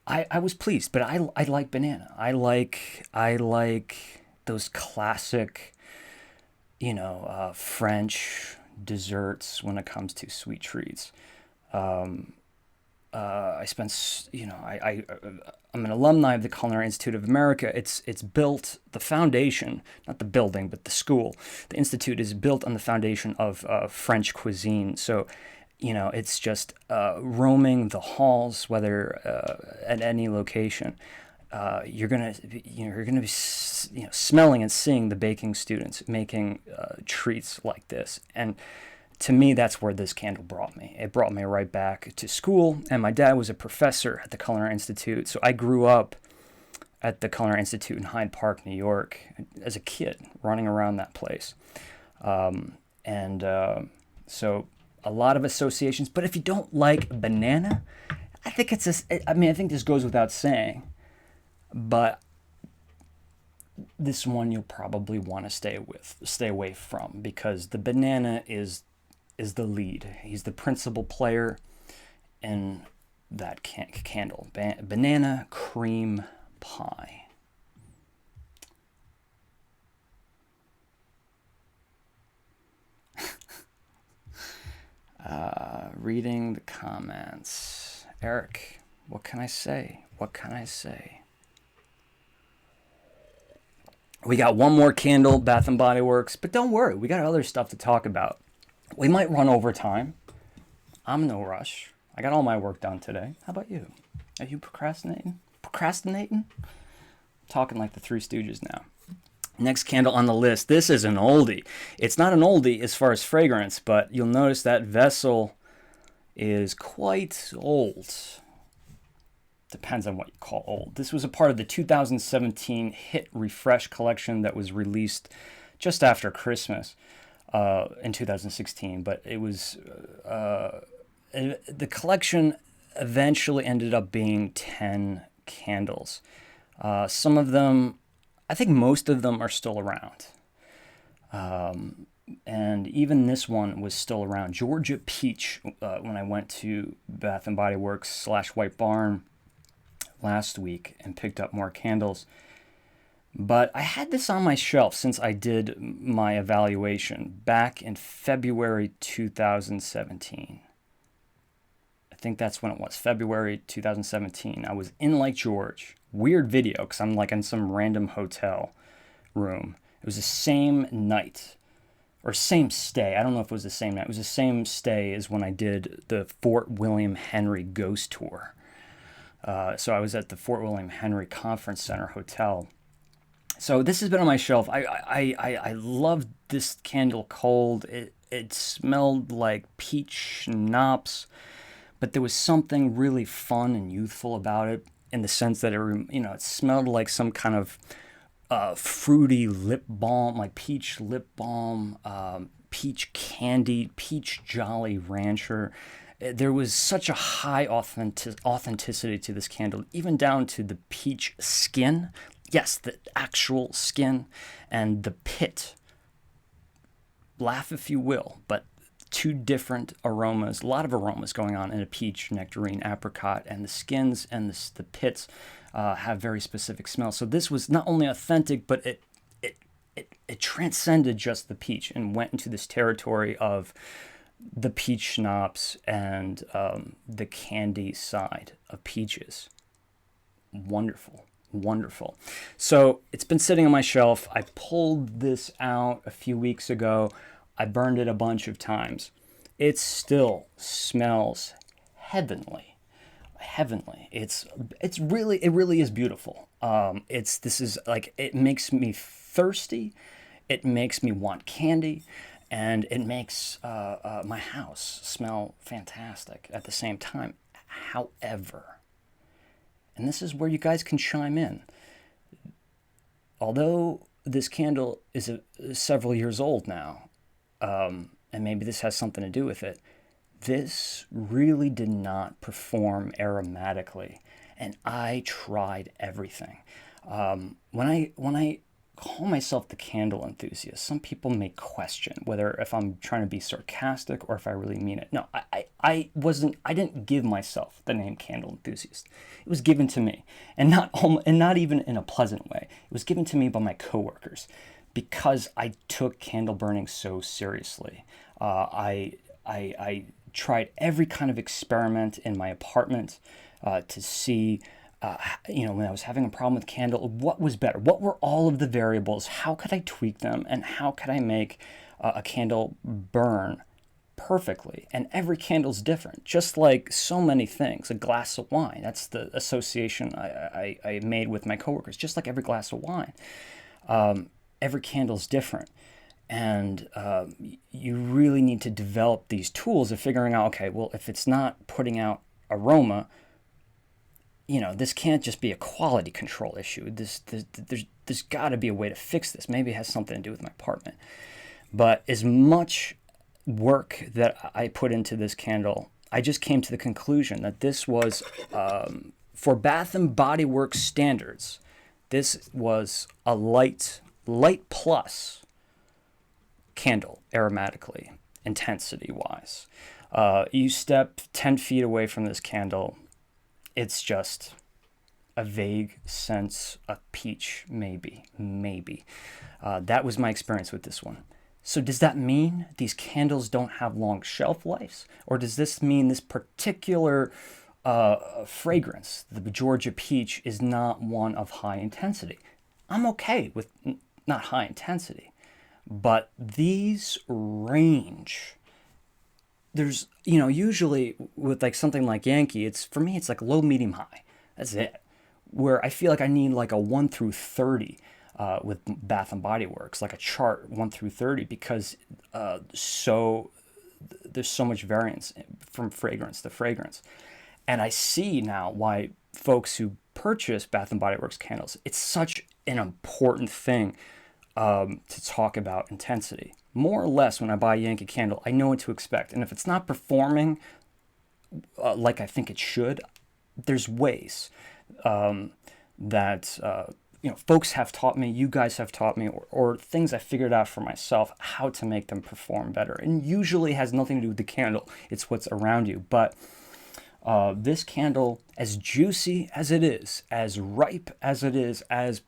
I was pleased. But I like banana. I like those classic, French desserts when it comes to sweet treats. I spent, I'm an alumni of the Culinary Institute of America. It's built, the foundation, not the building, but the school. The institute is built on the foundation of French cuisine. So, it's just roaming the halls, whether at any location. You're gonna be smelling and seeing the baking students making treats like this. And to me, that's where this candle brought me. It brought me right back to school, and my dad was a professor at the Culinary Institute, so I grew up at the Culinary Institute in Hyde Park, New York, as a kid, running around that place. So a lot of associations, but if you don't like banana, I think I think this goes without saying, but this one you'll probably want to stay away from, because the banana is is the lead. He's the principal player in that candle. Banana cream pie. Reading the comments. Eric, what can I say? What can I say? We got one more candle, Bath & Body Works, but don't worry, we got other stuff to talk about. We might run over time. I'm in no rush. I got all my work done today. How about you? Are you procrastinating? Talking like the Three Stooges now. Next candle on the list. This is an oldie. It's not an oldie as far as fragrance, but you'll notice that vessel is quite old. Depends on what you call old. This was a part of the 2017 Hit Refresh collection that was released just after Christmas in 2016. But it was the collection eventually ended up being 10 candles. Some of them, I think most of them are still around. And even this one was still around. Georgia Peach, when I went to Bath & Body Works / White Barn last week and picked up more candles. But I had this on my shelf since I did my evaluation back in February 2017. I think that's when it was, February 2017. I was in Lake George. Weird video, because I'm like in some random hotel room. It was the same night, or same stay. I don't know if it was the same night. It was the same stay as when I did the Fort William Henry Ghost Tour. So I was at the Fort William Henry Conference Center Hotel. So this has been on my shelf. I loved this candle cold. It smelled like peach schnapps, but there was something really fun and youthful about it in the sense that it smelled like some kind of fruity lip balm, like peach lip balm, peach candy, peach Jolly Rancher. There was such a high authenticity to this candle, even down to the peach skin. Yes, the actual skin and the pit. Laugh if you will, but two different aromas, a lot of aromas going on in a peach, nectarine, apricot, and the skins and the pits have very specific smells. So this was not only authentic, but it transcended just the peach and went into this territory of the peach schnapps and the candy side of peaches. Wonderful. Wonderful. So it's been sitting on my shelf. I pulled this out a few weeks ago. I burned it a bunch of times. It still smells heavenly. Heavenly. It really is beautiful. It makes me thirsty. It makes me want candy. And it makes my house smell fantastic at the same time. However, and this is where you guys can chime in, although this candle is several years old now, and maybe this has something to do with it, this really did not perform aromatically, and I tried everything. When I call myself the candle enthusiast, some people may question whether if I'm trying to be sarcastic or if I really mean it. No, I didn't give myself the name candle enthusiast. It was given to me, and not even in a pleasant way. It was given to me by my coworkers because I took candle burning so seriously. I tried every kind of experiment in my apartment to see when I was having a problem with candle, what was better? What were all of the variables? How could I tweak them? And how could I make a candle burn perfectly? And every candle's different, just like so many things. A glass of wine, that's the association I made with my coworkers, just like every glass of wine. Every candle's different. And you really need to develop these tools of figuring out, okay, well, if it's not putting out aroma, this can't just be a quality control issue. There's got to be a way to fix this. Maybe it has something to do with my apartment. But as much work that I put into this candle, I just came to the conclusion that this was, for Bath & Body Works standards, this was a light plus candle aromatically. intensity-wise. You step 10 feet away from this candle, it's just a vague sense of peach, maybe. That was my experience with this one. So does that mean these candles don't have long shelf lives? Or does this mean this particular fragrance, the Georgia peach, is not one of high intensity? I'm okay with not high intensity, but these range. There's, usually with like something like Yankee, for me, it's like low, medium, high. That's it. Where I feel like I need like a 1 through 30 with Bath and Body Works, like a chart 1 through 30, because there's so much variance from fragrance to fragrance. And I see now why folks who purchase Bath and Body Works candles, it's such an important thing to talk about intensity. More or less, when I buy a Yankee Candle, I know what to expect. And if it's not performing like I think it should, there's ways that folks have taught me, you guys have taught me, or things I figured out for myself how to make them perform better. And usually has nothing to do with the candle. It's what's around you. But this candle, as juicy as it is, as ripe as it is, as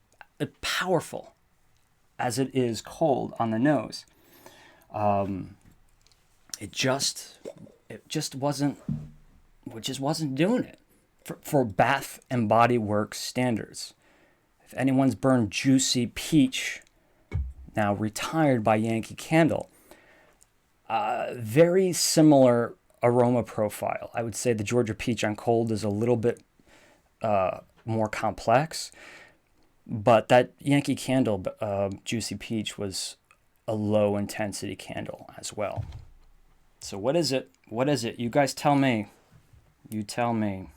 powerful as it is cold on the nose, it just wasn't doing it for Bath and Body Works standards. If anyone's burned Juicy Peach, now retired by Yankee Candle, very similar aroma profile. I would say the Georgia Peach on cold is a little bit more complex, but that Yankee Candle Juicy Peach was a low intensity candle as well. So what is it? What is it? You guys tell me. You tell me.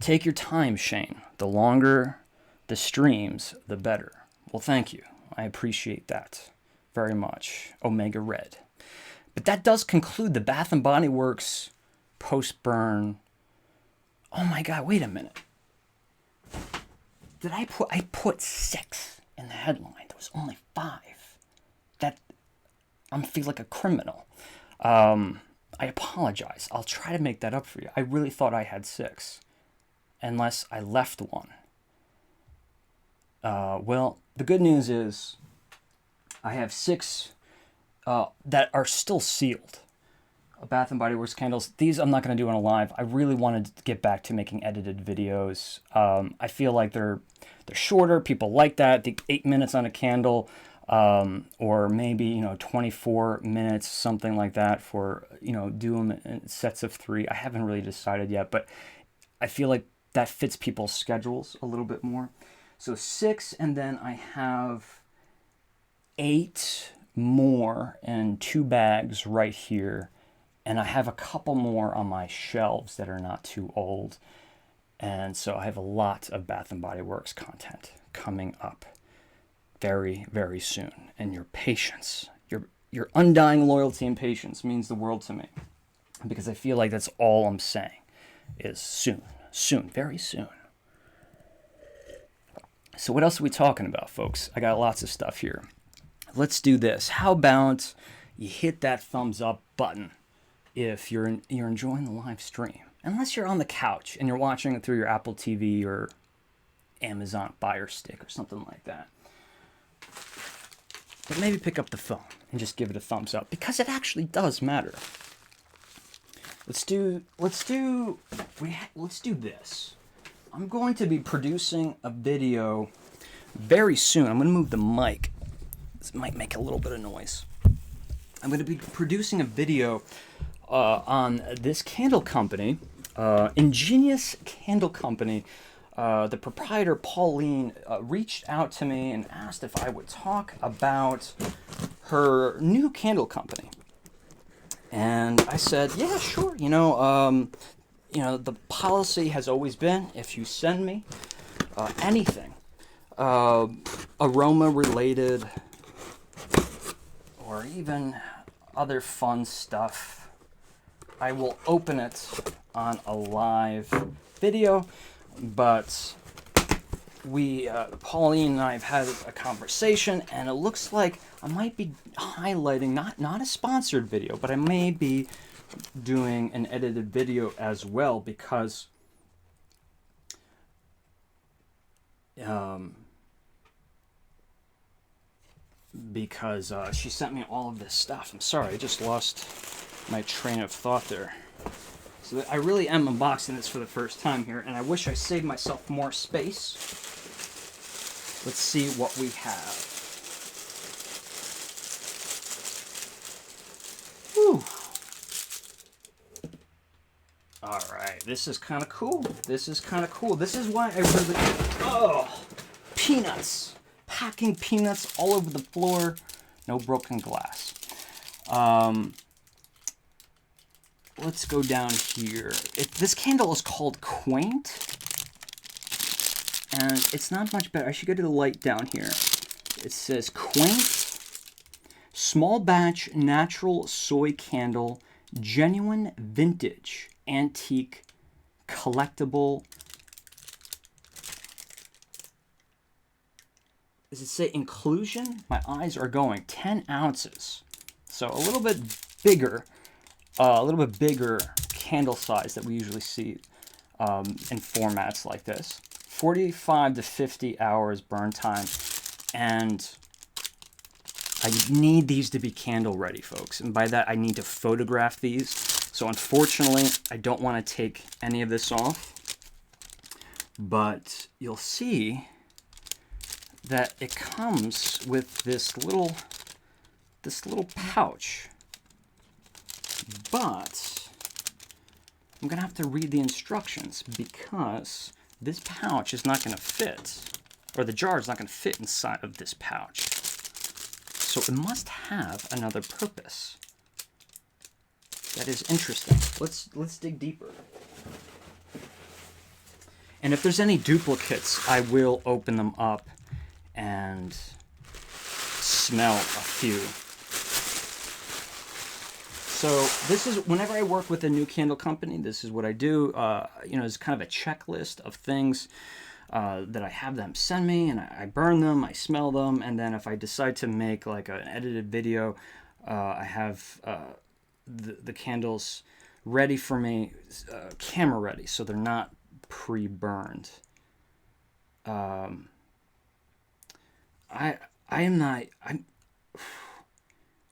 Take your time, Shane. The longer the streams, the better. Well, thank you. I appreciate that very much. Omega Red. But that does conclude the Bath and Body Works post-burn. Oh my God, wait a minute. I put 6 in the headline. There was only 5. That I feel like a criminal. I apologize. I'll try to make that up for you. I really thought I had 6. Unless I left one. Well, the good news is I have 6 that are still sealed. Bath and Body Works candles. These I'm not going to do on a live. I really wanted to get back to making edited videos. I feel like they're shorter. People like that. The 8 minutes on a candle, or maybe 24 minutes, something like that. For do them in sets of 3. I haven't really decided yet, but I feel like that fits people's schedules a little bit more. So 6, and then I have 8 more in 2 bags right here. And I have a couple more on my shelves that are not too old. And so I have a lot of Bath and Body Works content coming up very, very soon. And your patience, your undying loyalty and patience means the world to me. Because I feel like that's all I'm saying is soon. Soon, very soon. So what else are we talking about, folks? I got lots of stuff here. Let's do this. How about you hit that thumbs up button if you're enjoying the live stream. Unless you're on the couch and you're watching it through your Apple TV or Amazon Fire Stick or something like that. But maybe pick up the phone and just give it a thumbs up, because it actually does matter. Let's do this. I'm going to be producing a video very soon. I'm going to move the mic. This might make a little bit of noise. I'm going to be producing a video on this candle company, Ingenious Candle Company. The proprietor, Pauline, reached out to me and asked if I would talk about her new candle company. And I said, yeah, sure. The policy has always been, if you send me anything aroma-related or even other fun stuff, I will open it on a live video. But Pauline and I have had a conversation, and it looks like I might be highlighting, not a sponsored video, but I may be doing an edited video as well, because she sent me all of this stuff. I'm sorry, I just lost my train of thought there. So I really am unboxing this for the first time here, and I wish I saved myself more space. Let's see what we have. Whew. All right, this is kind of cool. This is kind of cool. This is why I really... Oh, peanuts. Packing peanuts all over the floor. No broken glass. Let's go down here. This candle is called Quaint. And it's not much better. I should go to the light down here. It says Quaint, small batch natural soy candle, genuine vintage, antique, collectible. Does it say inclusion? My eyes are going. 10 ounces. So a little bit bigger. A little bit bigger candle size that we usually see in formats like this. 45 to 50 hours burn time, and I need these to be candle ready, folks. And by that, I need to photograph these. So unfortunately, I don't want to take any of this off, but you'll see that it comes with this little pouch. But I'm gonna have to read the instructions, because this pouch is not gonna fit, or the jar is not gonna fit inside of this pouch. So it must have another purpose. That is interesting. Let's dig deeper. And if there's any duplicates, I will open them up and smell a few. So this is, whenever I work with a new candle company, this is what I do. It's kind of a checklist of things that I have them send me, and I burn them, I smell them, and then if I decide to make like an edited video, I have the candles ready for me, camera ready, so they're not pre-burned.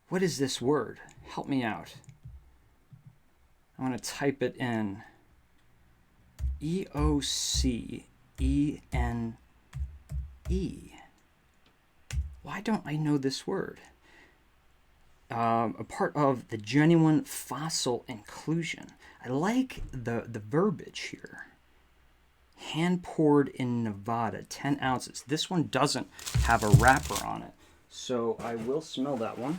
What is this word? Help me out. I want to type it in. E-O-C-E-N-E. Why don't I know this word? A part of the genuine fossil inclusion. I like the verbiage here. Hand poured in Nevada, 10 ounces. This one doesn't have a wrapper on it, so I will smell that one.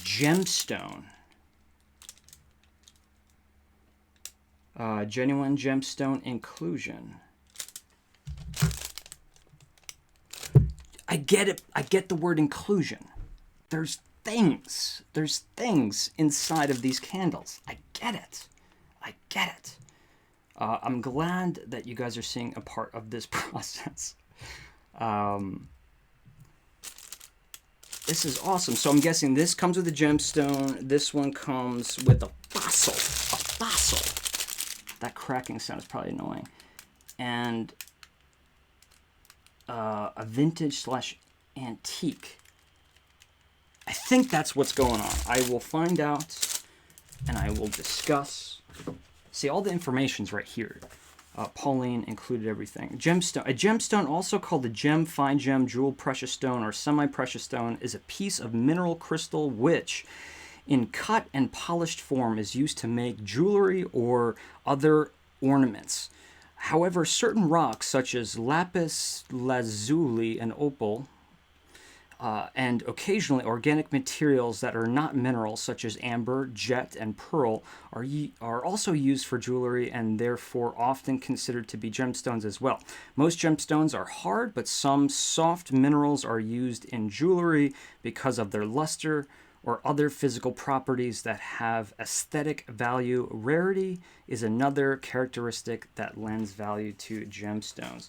Gemstone. Genuine gemstone inclusion. I get it. I get the word inclusion. There's things inside of these candles. I get it. I'm glad that you guys are seeing a part of this process. This is awesome. So I'm guessing this comes with a gemstone. This one comes with a fossil. That cracking sound is probably annoying. And a vintage / antique. I think that's what's going on. I will find out, and I will discuss. See, all the information's right here. Pauline included everything. Gemstone. A gemstone, also called a gem, fine gem, jewel, precious stone, or semi-precious stone, is a piece of mineral crystal which, in cut and polished form, is used to make jewelry or other ornaments. However, certain rocks, such as lapis lazuli and opal, and occasionally organic materials that are not minerals, such as amber, jet, and pearl, are also used for jewelry and therefore often considered to be gemstones as well. Most gemstones are hard, but some soft minerals are used in jewelry because of their luster or other physical properties that have aesthetic value. Rarity is another characteristic that lends value to gemstones.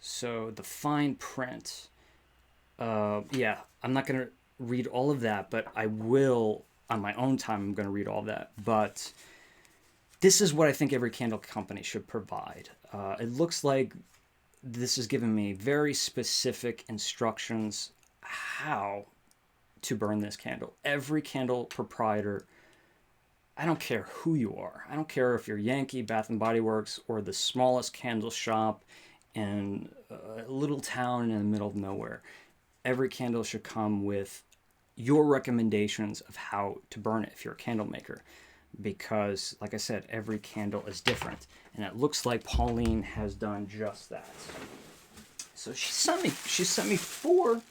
So the fine print, yeah, I'm not going to read all of that, but I will, on my own time, I'm going to read all that. But this is what I think every candle company should provide. It looks like this is giving me very specific instructions how to burn this candle. Every candle proprietor, I don't care who you are. I don't care if you're Yankee, Bath and Body Works, or the smallest candle shop in a little town in the middle of nowhere. Every candle should come with your recommendations of how to burn it if you're a candle maker. Because, like I said, every candle is different. And it looks like Pauline has done just that. So she sent me four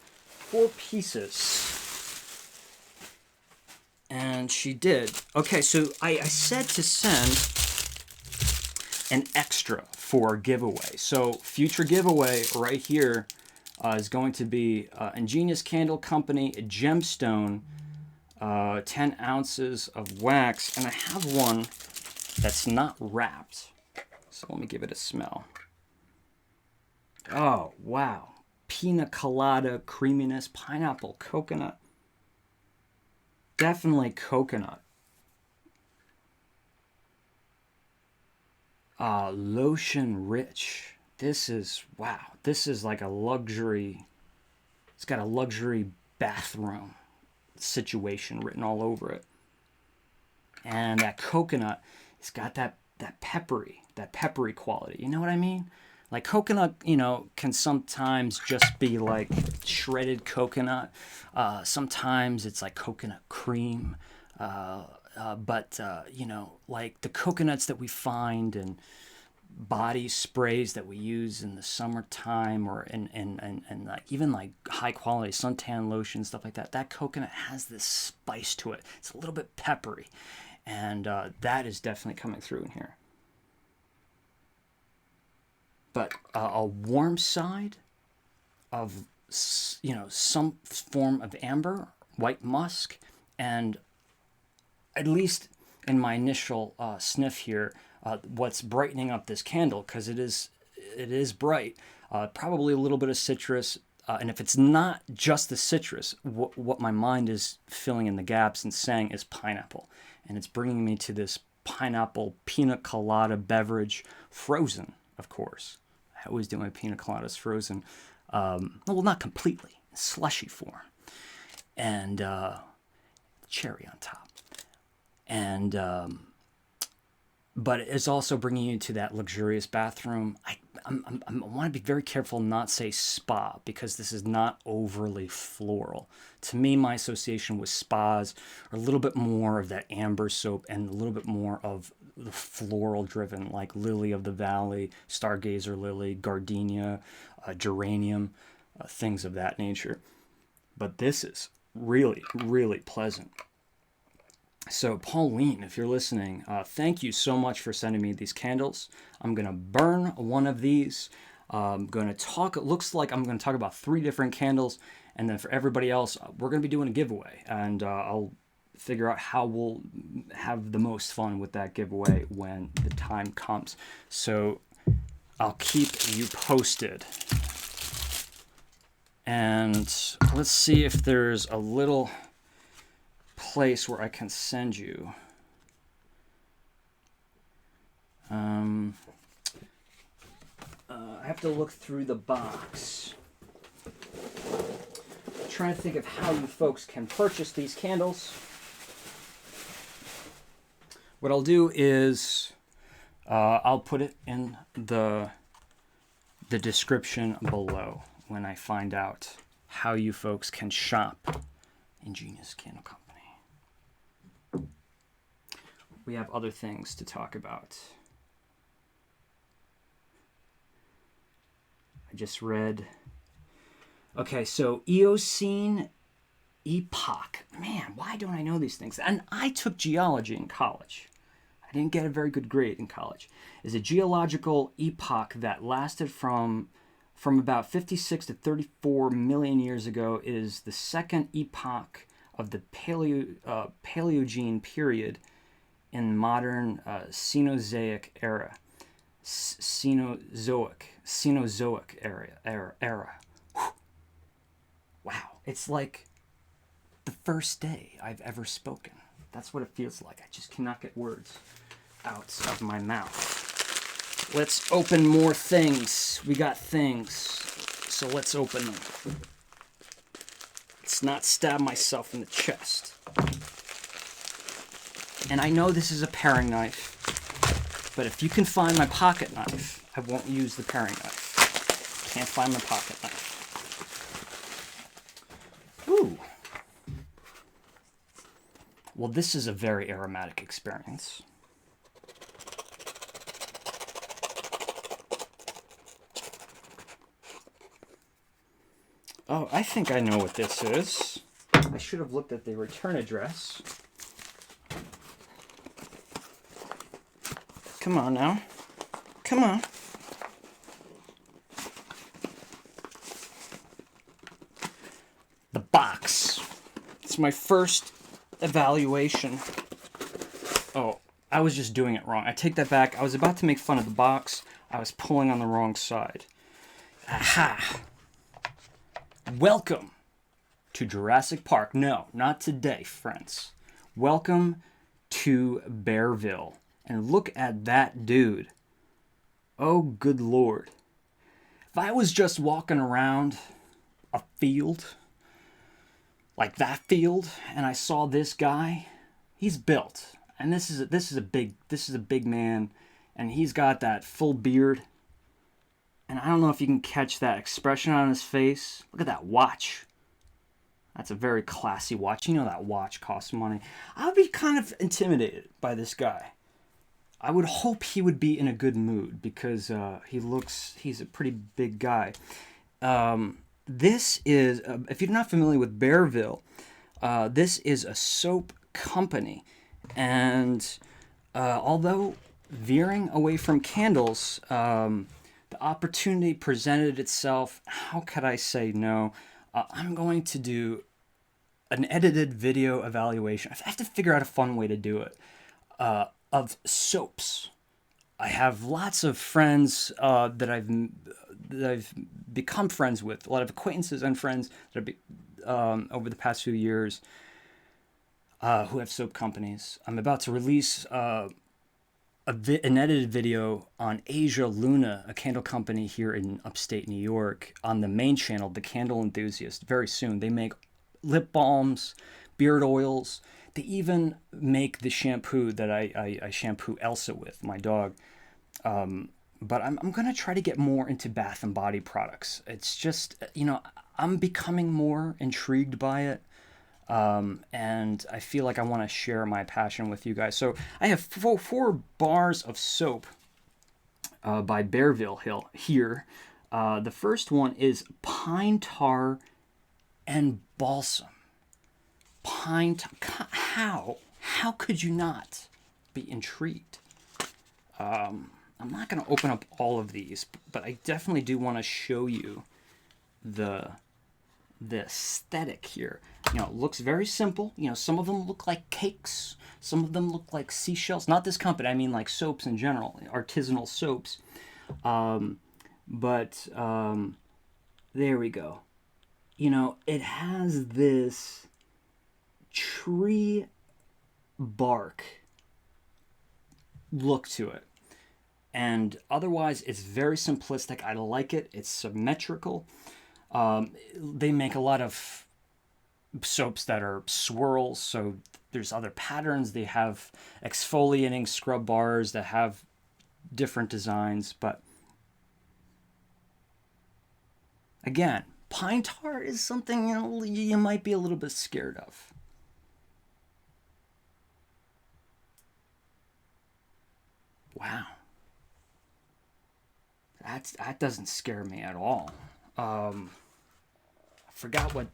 pieces. And she did. Okay, so I said to send an extra for giveaway. So future giveaway right here is going to be Ingenious Candle Company gemstone, 10 ounces of wax. And I have one that's not wrapped. So let me give it a smell. Oh, wow. Pina colada creaminess, pineapple, coconut. Definitely coconut. Lotion rich. This is, wow. This is like a luxury. It's got a luxury bathroom situation written all over it. And that coconut, it's got that peppery quality. You know what I mean? Like coconut, can sometimes just be like shredded coconut. Sometimes it's like coconut cream. But like the coconuts that we find in body sprays that we use in the summertime, or in like even like high quality suntan lotion, stuff like that. That coconut has this spice to it. It's a little bit peppery, and that is definitely coming through in here. But a warm side of, some form of amber, white musk, and at least in my initial sniff here, what's brightening up this candle, because it is bright, probably a little bit of citrus, and if it's not just the citrus, what my mind is filling in the gaps and saying is pineapple, and it's bringing me to this pineapple pina colada beverage, frozen, of course. I always do my pina coladas frozen. Well, not completely, slushy form. And cherry on top. And but it's also bringing you to that luxurious bathroom. I want to be very careful not say spa, because this is not overly floral. To me, my association with spas are a little bit more of that amber soap and a little bit more of the floral driven, like lily of the valley, stargazer lily, gardenia, geranium, things of that nature. But this is really, really pleasant. So Pauline, if you're listening, thank you so much for sending me these candles. I'm going to burn one of these. I'm going to talk, it looks like I'm going to talk about 3 different candles. And then for everybody else, we're going to be doing a giveaway. And I'll figure out how we'll have the most fun with that giveaway when the time comes. So I'll keep you posted. And let's see if there's a little place where I can send you. I have to look through the box. I'm trying to think of how you folks can purchase these candles. What I'll do is I'll put it in the description below when I find out how you folks can shop Ingenious Candle Company. We have other things to talk about. I just read. Okay, so Eocene epoch. Man, why don't I know these things? And I took geology in college. I didn't get a very good grade in college. Is a geological epoch that lasted from about 56 to 34 million years ago. It is the second epoch of the Paleogene period in modern Cenozoic era. Cenozoic era. Wow, it's like the first day I've ever spoken. That's what it feels like. I just cannot get words out of my mouth. Let's open more things. We got things, so let's open them. Let's not stab myself in the chest. And I know this is a paring knife, but if you can find my pocket knife, I won't use the paring knife. Can't find my pocket knife. Ooh. Well, this is a very aromatic experience. Oh, I think I know what this is. I should have looked at the return address. Come on now. Come on. The box. It's my first evaluation. Oh, I was just doing it wrong. I take that back. I was about to make fun of the box. I was pulling on the wrong side. Aha! Welcome to Jurassic Park. No, not today, friends. Welcome to Bearville. And look at that dude. Oh, good Lord. If I was just walking around a field, like that field, and I saw this guy, he's built. And this is a big man, and he's got that full beard. And I don't know if you can catch that expression on his face. Look at that watch. That's a very classy watch. You know that watch costs money. I would be kind of intimidated by this guy. I would hope he would be in a good mood because he's a pretty big guy. This is, if you're not familiar with Bearville, this is a soap company. And although veering away from candles, the opportunity presented itself. How could I say no? I'm going to do an edited video evaluation. I have to figure out a fun way to do it. Of soaps. I have lots of friends that I've become friends with. A lot of acquaintances and friends that I've over the past few years who have soap companies. I'm about to release an edited video on Asia Luna, a candle company here in upstate New York, on the main channel, The Candle Enthusiast, very soon. They make lip balms, beard oils. They even make the shampoo that I shampoo Elsa with, my dog. But I'm going to try to get more into bath and body products. It's just, I'm becoming more intrigued by it. And I feel like I want to share my passion with you guys. So I have four bars of soap by Bearville Hill here. The first one is pine tar and balsam. Pine tar. How could you not be intrigued? I'm not going to open up all of these, but I definitely do want to show you the aesthetic here. It looks very simple. Some of them look like cakes. Some of them look like seashells. Not this company. I mean like soaps in general, artisanal soaps. But there we go. It has this tree bark look to it. And otherwise, it's very simplistic. I like it. It's symmetrical. They make a lot of soaps that are swirls, so there's other patterns. They have exfoliating scrub bars that have different designs. But again, pine tar is something you might be a little bit scared of. Wow. That doesn't scare me at all. I forgot what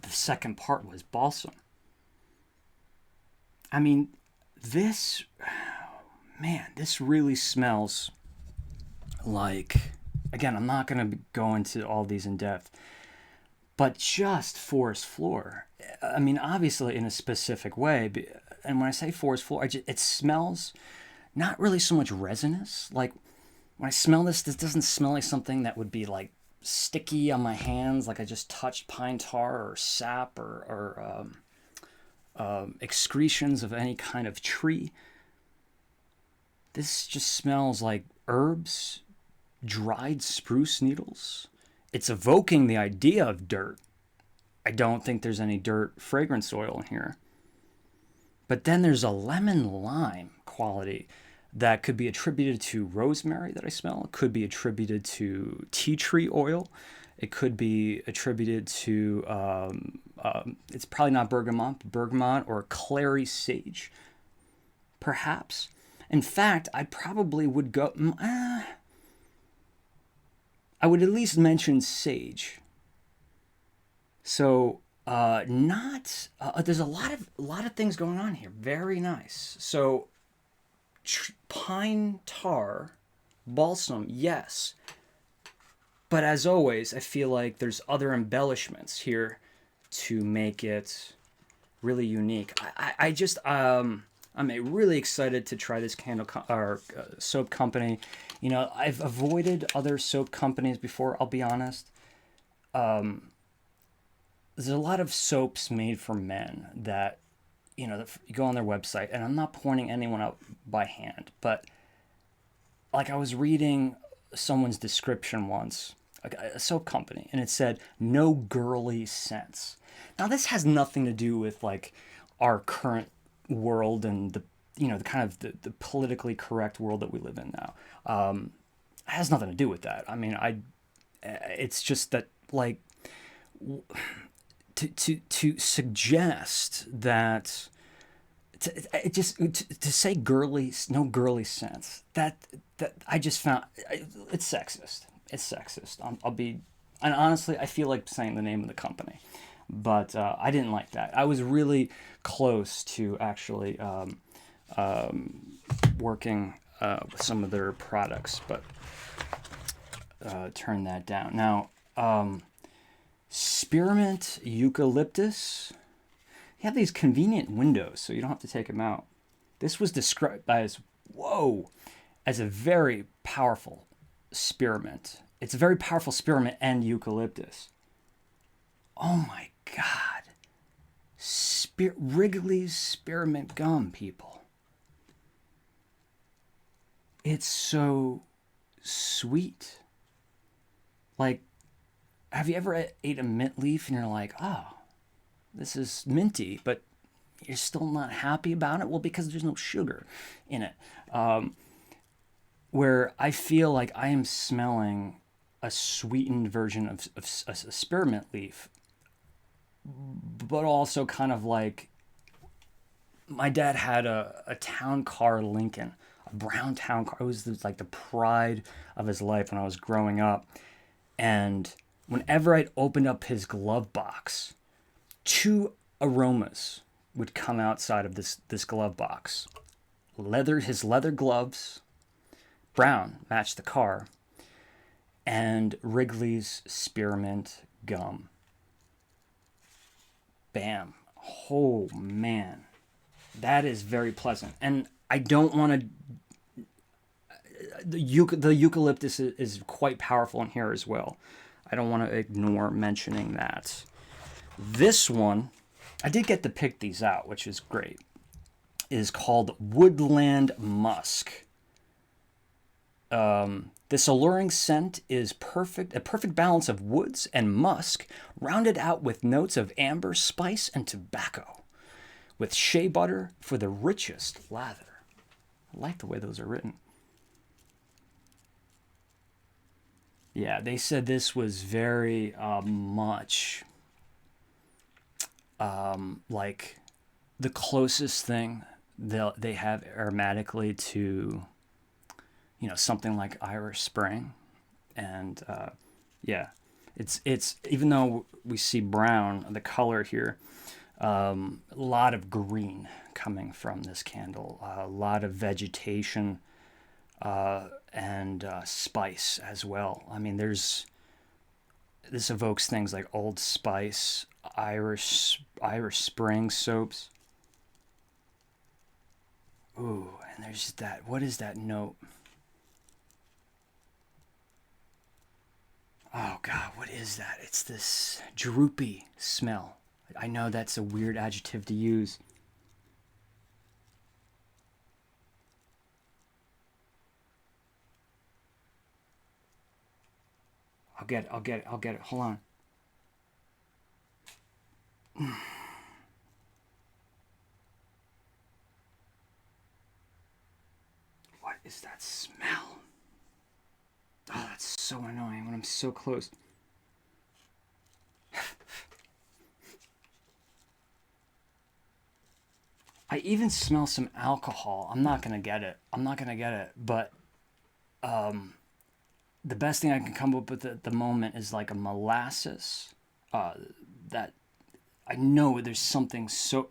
the second part was. Balsam. I mean, this really smells like, again, I'm not going to go into all these in depth, but just forest floor. I mean, obviously in a specific way. And when I say forest floor, it smells not really so much resinous. Like when I smell this doesn't smell like something that would be like sticky on my hands, like I just touched pine tar or sap or excretions of any kind of tree. This just smells like herbs, dried spruce needles. It's evoking the idea of dirt. I don't think there's any dirt fragrance oil in here. But then there's a lemon lime quality that could be attributed to rosemary that I smell. It could be attributed to tea tree oil. It could be attributed to, it's probably not bergamot or clary sage, perhaps. In fact, I probably would go, I would at least mention sage. So, there's a lot of things going on here. Very nice. So, pine tar, balsam, yes. But as always, I feel like there's other embellishments here to make it really unique. I'm really excited to try this soap company. You know, I've avoided other soap companies before, I'll be honest. There's a lot of soaps made for men that, you know, you go on their website, and I'm not pointing anyone out by hand, but like I was reading someone's description once, like a soap company, and it said, no girly scents. Now, this has nothing to do with like our current world and the kind of the politically correct world that we live in now. It has nothing to do with that. I mean, it's just that like to suggest that to say no girly sense, that I just found it's sexist. It's sexist. And honestly, I feel like saying the name of the company. But I didn't like that. I was really close to actually working with some of their products, but turned that down. Now, spearmint eucalyptus. You have these convenient windows, so you don't have to take them out. This was described as a very powerful spearmint. It's a very powerful spearmint and eucalyptus. Oh my God. Wrigley's spearmint gum, people. It's so sweet. Like, have you ever ate a mint leaf and you're like, oh, this is minty, but you're still not happy about it? Well, because there's no sugar in it. Where I feel like I am smelling a sweetened version of a spearmint leaf, but also kind of like my dad had a town car Lincoln, a brown town car. It was like the pride of his life when I was growing up. And whenever I'd opened up his glove box, 2 aromas would come outside of this glove box. His leather gloves, brown, matched the car, and Wrigley's spearmint gum. Bam. Oh, man. That is very pleasant. And I don't want to... The eucalyptus is quite powerful in here as well. I don't want to ignore mentioning that. This one, I did get to pick these out, which is great. It is called Woodland Musk. This alluring scent is a perfect balance of woods and musk, rounded out with notes of amber, spice, and tobacco, with shea butter for the richest lather. I like the way those are written. Yeah, they said this was very much like the closest thing they have aromatically to, something like Irish Spring. And yeah, it's even though we see brown, the color here, a lot of green coming from this candle, a lot of vegetation, and spice as well. I mean, there's This evokes things like Old Spice, Irish Spring soaps. Ooh, and there's that. What is that note? Oh God, what is that? It's this droopy smell. I know that's a weird adjective to use. I'll get it. Hold on. What is that smell? Oh, that's so annoying when I'm so close. I even smell some alcohol. I'm not gonna get it. But the best thing I can come up with at the moment is like a molasses. That I know there's something so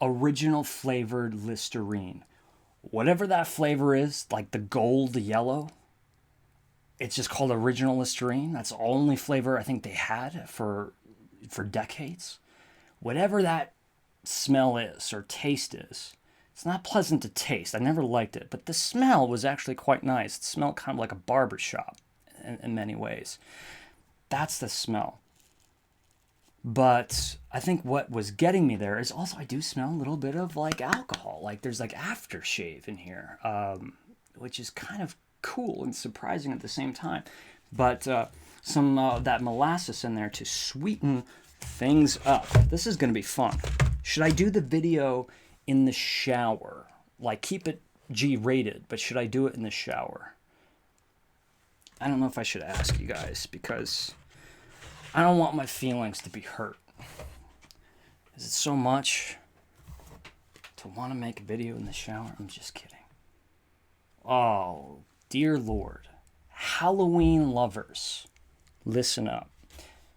original flavored Listerine. Whatever that flavor is, like the gold yellow, it's just called original Listerine. That's the only flavor I think they had for decades. Whatever that smell is or taste is, it's not pleasant to taste. I never liked it, but the smell was actually quite nice. It smelled kind of like a barber shop in many ways. That's the smell. But I think what was getting me there is also I do smell a little bit of like alcohol. Like there's like aftershave in here, which is kind of cool and surprising at the same time. But some that molasses in there to sweeten things up. This is going to be fun. Should I do the video in the shower? Like keep it G-rated, but should I do it in the shower? I don't know if I should ask you guys because I don't want my feelings to be hurt. Is it so much to want to make a video in the shower? I'm just kidding. Oh, dear Lord. Halloween lovers, listen up.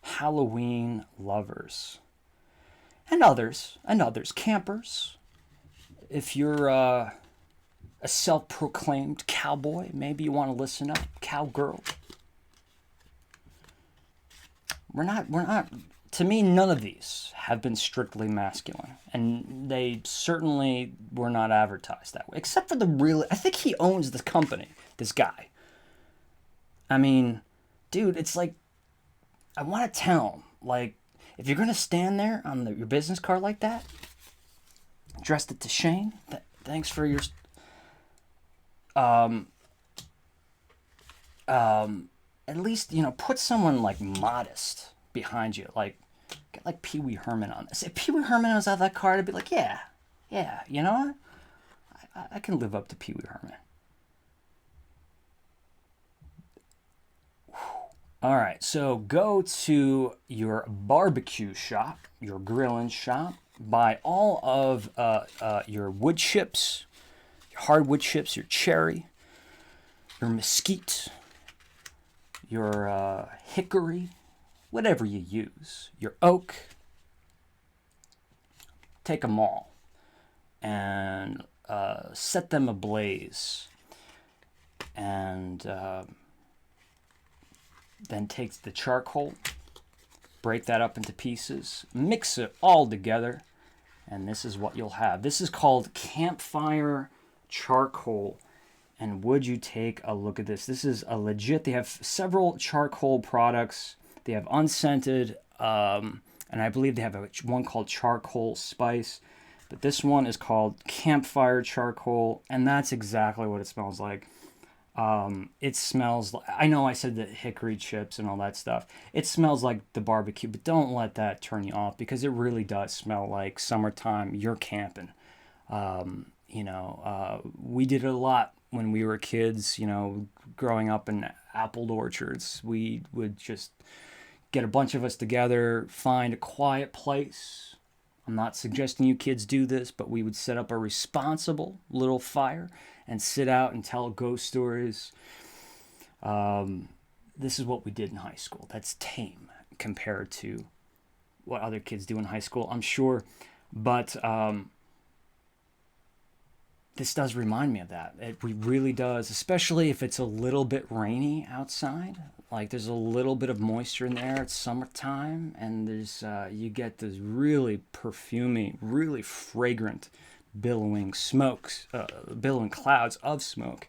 Halloween lovers. And others, campers. If you're a self-proclaimed cowboy, maybe you want to listen up. Cowgirl. We're not, to me, none of these have been strictly masculine. And they certainly were not advertised that way. Except for I think he owns the company, this guy. I mean, dude, it's like, I want to tell him, like, if you're going to stand there on your business card like that, addressed it to Shane, thanks for your, at least, put someone like modest behind you. Like, get like Pee Wee Herman on this. If Pee Wee Herman was on that card, I'd be like, yeah, you know what? I can live up to Pee Wee Herman. All right, so go to your barbecue shop, your grilling shop, buy all of your wood chips, your hardwood chips, your cherry, your mesquite, your hickory, whatever you use, your oak. Take them all and set them ablaze, and then take the charcoal, break that up into pieces, mix it all together, and this is what you'll have. This is called Campfire charcoal. And would you take a look at this? This is a legit, they have several charcoal products. They have unscented, and I believe they have one called charcoal spice. But this one is called Campfire charcoal, and that's exactly what it smells like. It smells, I know I said the hickory chips and all that stuff. It smells like the barbecue, but don't let that turn you off because it really does smell like summertime. You're camping. We did it a lot when we were kids, growing up in apple orchards. We would just get a bunch of us together, find a quiet place. I'm not suggesting you kids do this, but we would set up a responsible little fire and sit out and tell ghost stories. This is what we did in high school. That's tame compared to what other kids do in high school, I'm sure. But this does remind me of that. It really does, especially if it's a little bit rainy outside. Like there's a little bit of moisture in there. It's summertime, and there's you get this really perfumey, really fragrant, billowing clouds of smoke.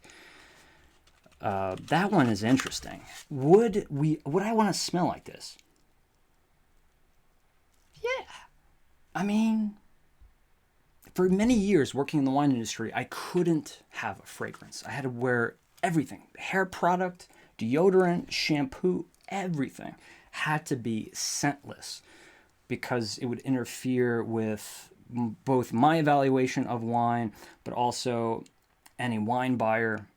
That one is interesting. Would I want to smell like this? Yeah. I mean, for many years working in the wine industry, I couldn't have a fragrance. I had to wear everything. Hair product, deodorant, shampoo, everything had to be scentless because it would interfere with both my evaluation of wine, but also any wine buyer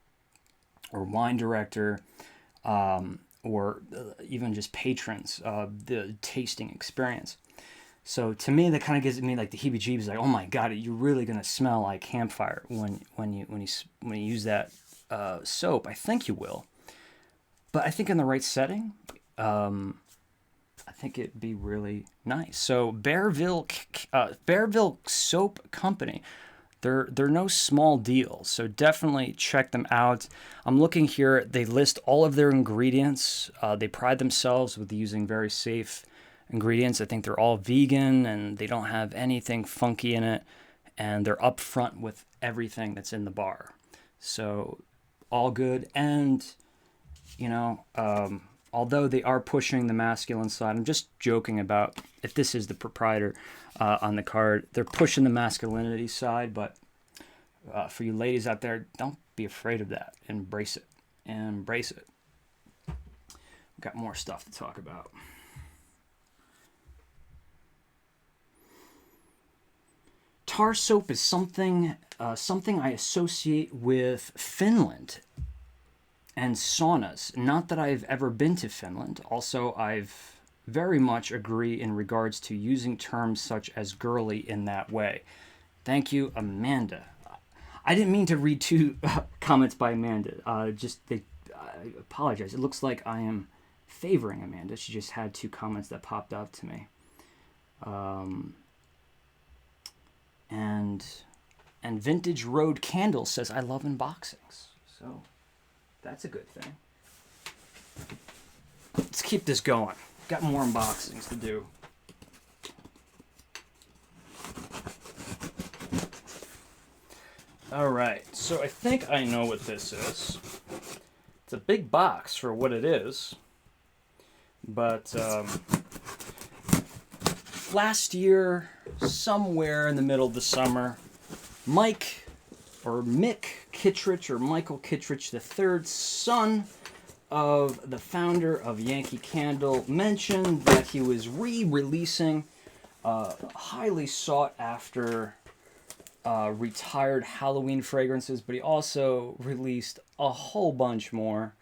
or wine director, or even just patrons of the tasting experience. So to me, that kind of gives me like the heebie-jeebies. Like, oh my God, you're really gonna smell like Campfire when you use that soap. I think you will, but I think in the right setting, I think it'd be really nice. So Bearville Soap Company. They're no small deal, so definitely check them out. I'm looking here. They list all of their ingredients. They pride themselves with using very safe ingredients. I think they're all vegan, and they don't have anything funky in it, and they're upfront with everything that's in the bar. So all good. And, although they are pushing the masculine side, I'm just joking about if this is the proprietor on the card. They're pushing the masculinity side, but for you ladies out there, don't be afraid of that. Embrace it. Embrace it. We've got more stuff to talk about. Tar soap is something I associate with Finland and saunas. Not that I've ever been to Finland. Also, I've very much agree in regards to using terms such as girly in that way. Thank you, Amanda. I didn't mean to read two comments by Amanda. I apologize. It looks like I am favoring Amanda. She just had two comments that popped up to me. And Vintage Road Candle says, I love unboxings. So that's a good thing. Let's keep this going. Got more unboxings to do. All right, so I think I know what this is. It's a big box for what it is. But last year, somewhere in the middle of the summer, Mick Kittredge, or Michael Kittredge III, son of the founder of Yankee Candle, mentioned that he was re-releasing highly sought after retired Halloween fragrances, but he also released a whole bunch more.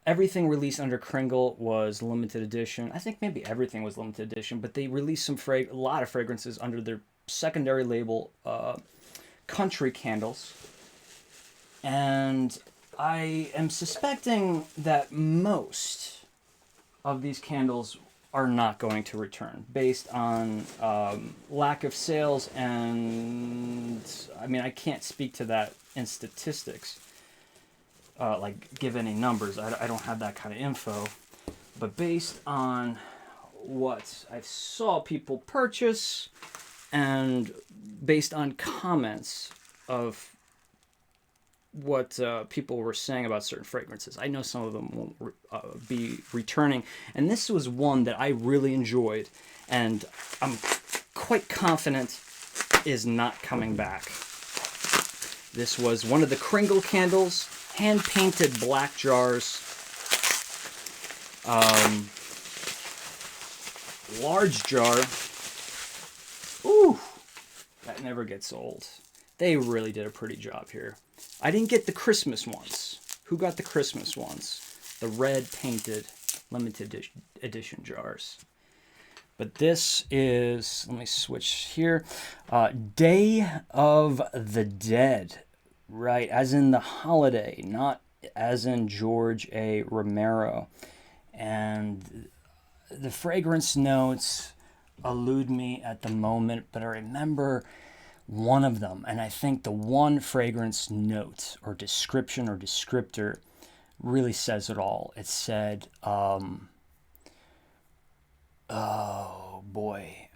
Everything released under Kringle was limited edition. I think maybe everything was limited edition, but they released a lot of fragrances under their secondary label, Country Candles. And I am suspecting that most of these candles are not going to return based on lack of sales, and I mean, I can't speak to that in statistics, like give any numbers. I don't have that kind of info, but based on what I saw people purchase and based on comments of what people were saying about certain fragrances, I know some of them won't be returning. And this was one that I really enjoyed, and I'm quite confident is not coming back. This was one of the Kringle candles, hand-painted black jars. Large jar. Ooh, that never gets old. They really did a pretty job here. I didn't get the Christmas ones. Who got the Christmas ones? The red painted limited edition jars. But this is, let me switch here, Day of the Dead. Right, as in the holiday, not as in George A. Romero. And the fragrance notes elude me at the moment, but I remember one of them, and I think the one fragrance note or description or descriptor really says it all. It said, oh boy.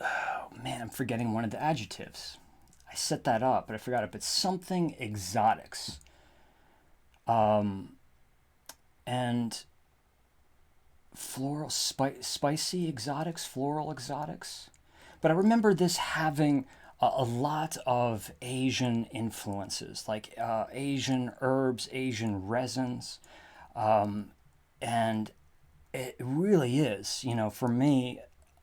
Oh man, I'm forgetting one of the adjectives. I set that up, but I forgot it. But something exotics. And floral, spicy exotics, floral exotics. But I remember this having a lot of Asian influences, like Asian herbs, Asian resins. And it really is, for me,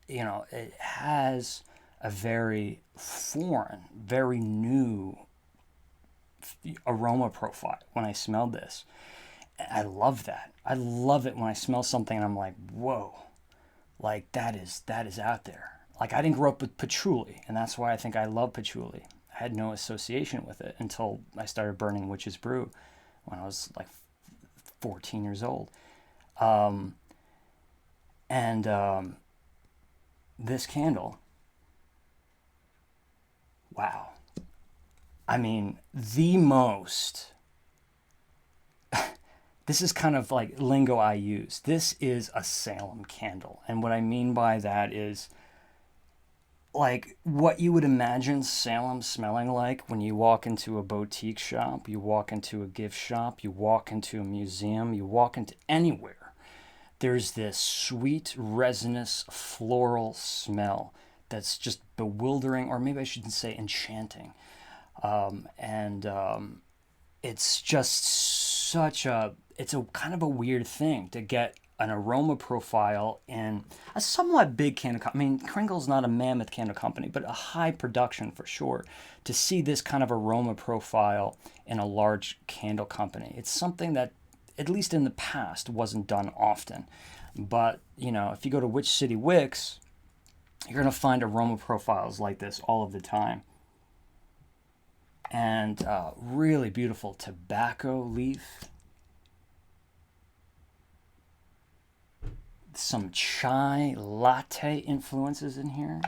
it has a very foreign, very new aroma profile when I smelled this. I love that. I love it when I smell something and I'm like, whoa, like that is out there. Like I didn't grow up with patchouli, and that's why I think I love patchouli. I had no association with it until I started burning Witch's Brew when I was like 14 years old. This candle, wow. I mean, the most, this is kind of like lingo I use. This is a Salem candle. And what I mean by that is like what you would imagine Salem smelling like when you walk into a boutique shop, you walk into a gift shop, you walk into a museum, you walk into anywhere. There's this sweet, resinous, floral smell that's just bewildering, or maybe I shouldn't say enchanting. It's just it's a kind of a weird thing to get an aroma profile in a somewhat big candle company. I mean, Kringle's not a mammoth candle company, but a high production for sure. To see this kind of aroma profile in a large candle company, it's something that, at least in the past, wasn't done often. But, if you go to Witch City Wicks, you're going to find aroma profiles like this all of the time. And really beautiful tobacco leaf. Some chai latte influences in here.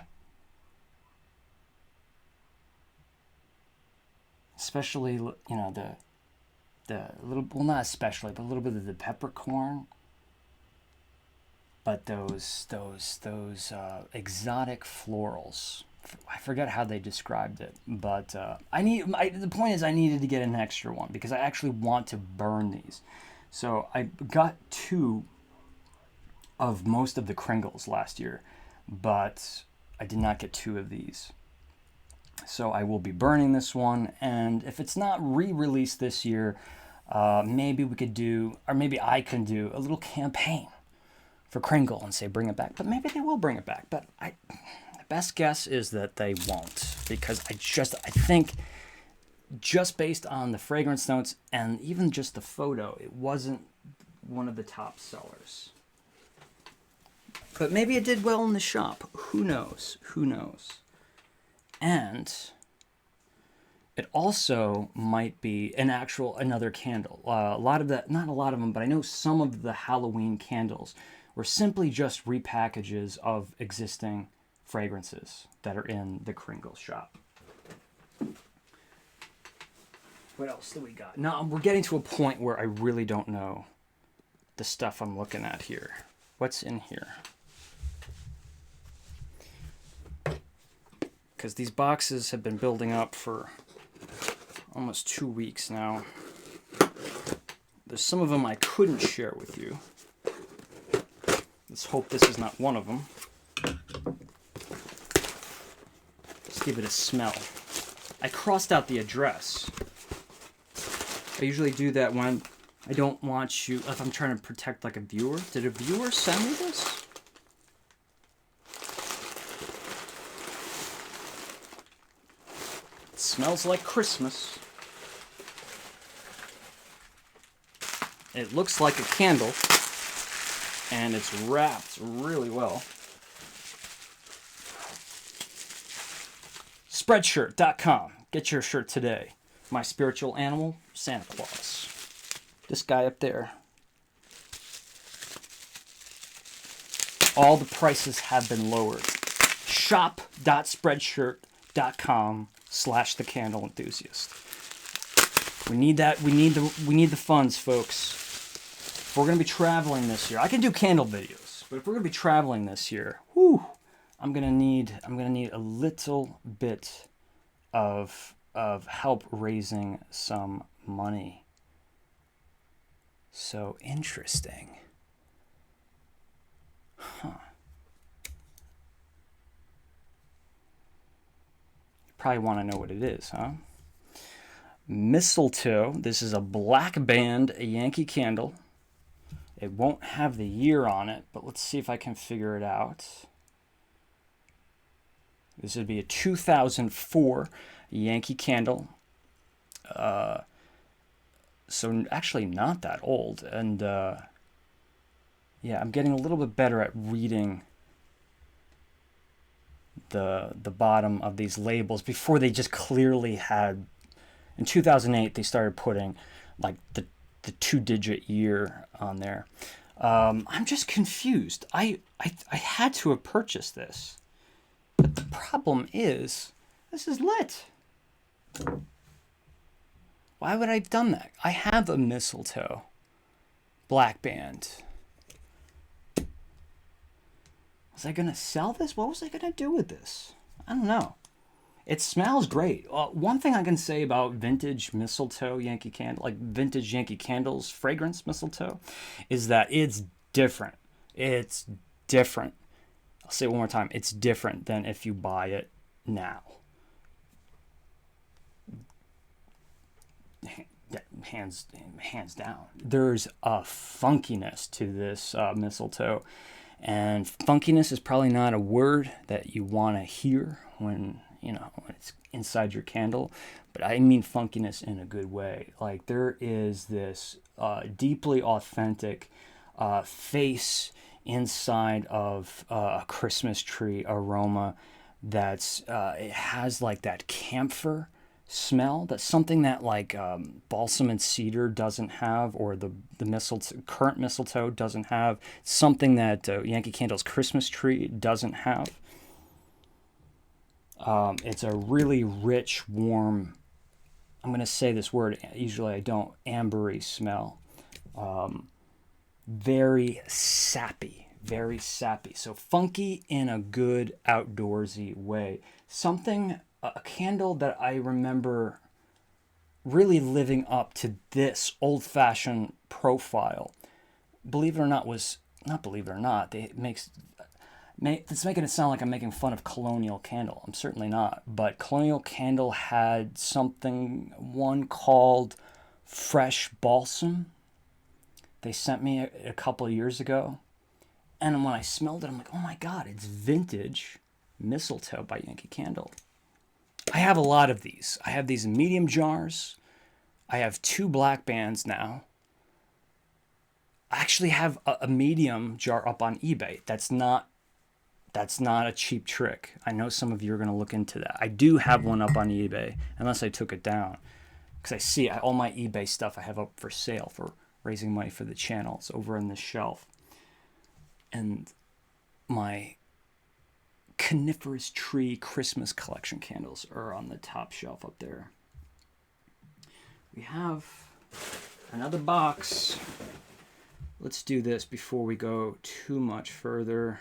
Especially, the little, well, not especially, but a little bit of the peppercorn. But those exotic florals. I forget how they described it, but the point is I needed to get an extra one because I actually want to burn these. So I got 2 of most of the Kringles last year, but I did not get 2 of these. So I will be burning this one, and if it's not re-released this year, maybe we could do, or maybe I can do a little campaign for Kringle and say bring it back. But maybe they will bring it back. But the best guess is that they won't, because I think just based on the fragrance notes and even just the photo, it wasn't one of the top sellers. But maybe it did well in the shop. Who knows? Who knows? And it also might be another candle. A lot of that, not a lot of them, but I know some of the Halloween candles were simply just repackages of existing fragrances that are in the Kringle shop. What else do we got? Now, we're getting to a point where I really don't know the stuff I'm looking at here. What's in here? Because these boxes have been building up for almost 2 weeks now. There's some of them I couldn't share with you. Let's hope this is not one of them. Let's give it a smell. I crossed out the address. I usually do that when I don't want you, if I'm trying to protect like a viewer. Did a viewer send me this? It smells like Christmas. It looks like a candle, and it's wrapped really well. Spreadshirt.com. Get your shirt today. My spiritual animal, Santa Claus. This guy up there. All the prices have been lowered. shop.spreadshirt.com/thecandleenthusiast. We need that. We need the funds, folks. If we're gonna be traveling this year, I can do candle videos, but if we're gonna be traveling this year, whew, I'm gonna need a little bit of help raising some money. So interesting. Huh. You probably want to know what it is, huh? Mistletoe. This is a black band, a Yankee Candle. It won't have the year on it, but let's see if I can figure it out. This would be a 2004 Yankee Candle. So actually not that old. And yeah, I'm getting a little bit better at reading the bottom of these labels. Before, they just clearly had, in 2008 they started putting like the 2-digit year on there. I'm just confused. I had to have purchased this, but the problem is this is lit. Why would I have done that? I have a mistletoe black band. Was I gonna sell this? What was I gonna do with this? I don't know. It smells great. One thing I can say about vintage mistletoe Yankee Candle, like vintage Yankee Candles fragrance mistletoe, is that it's different. It's different. I'll say it one more time. It's different than if you buy it now. Hands down. There's a funkiness to this mistletoe. And funkiness is probably not a word that you want to hear when it's inside your candle, but I mean funkiness in a good way. Like, there is this deeply authentic face inside of a Christmas tree aroma that's it has like that camphor smell. That's something that like balsam and cedar doesn't have, or the current mistletoe doesn't have. Something that Yankee Candle's Christmas tree doesn't have. It's a really rich, warm, I'm going to say this word, usually I don't, ambery smell. Very sappy, very sappy. So funky in a good outdoorsy way. A candle that I remember really living up to this old-fashioned profile. Believe it or not, it's making it sound like I'm making fun of Colonial Candle. I'm certainly not. But Colonial Candle had one called Fresh Balsam. They sent me a couple of years ago. And when I smelled it, I'm like, oh my God, it's vintage mistletoe by Yankee Candle. I have a lot of these. I have these in medium jars. I have 2 black bands now. I actually have a medium jar up on eBay. That's not a cheap trick. I know some of you are going to look into that. I do have one up on eBay, unless I took it down. Because I see all my eBay stuff I have up for sale for raising money for the channel. It's over on this shelf. And my coniferous tree Christmas collection candles are on the top shelf up there. We have another box. Let's do this before we go too much further.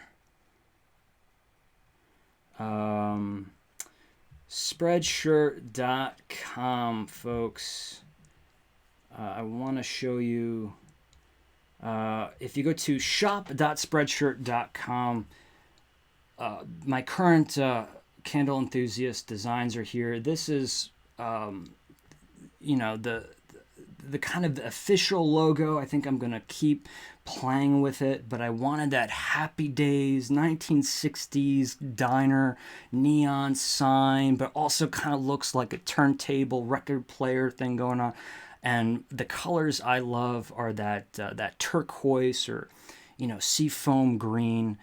Spreadshirt.com, folks. I want to show you, if you go to shop.spreadshirt.com, my current candle enthusiast designs are here. This is, the kind of the official logo. I think I'm going to keep playing with it, but I wanted that Happy Days 1960s diner neon sign, but also kind of looks like a turntable record player thing going on. And the colors I love are that turquoise or seafoam green,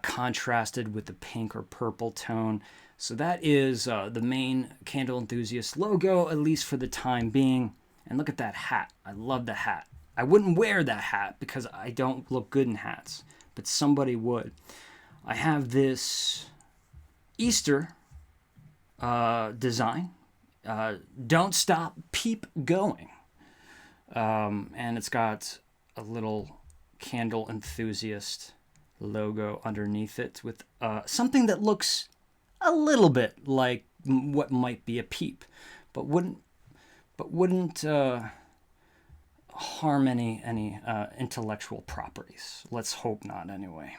contrasted with the pink or purple tone. So that is the main Candle Enthusiast logo, at least for the time being. And look at that hat. I love the hat. I wouldn't wear that hat because I don't look good in hats, but somebody would. I have this Easter design. Don't stop, keep going. And it's got a little candle enthusiast logo underneath it with something that looks a little bit like what might be a peep, but wouldn't harm any intellectual properties. Let's hope not, anyway.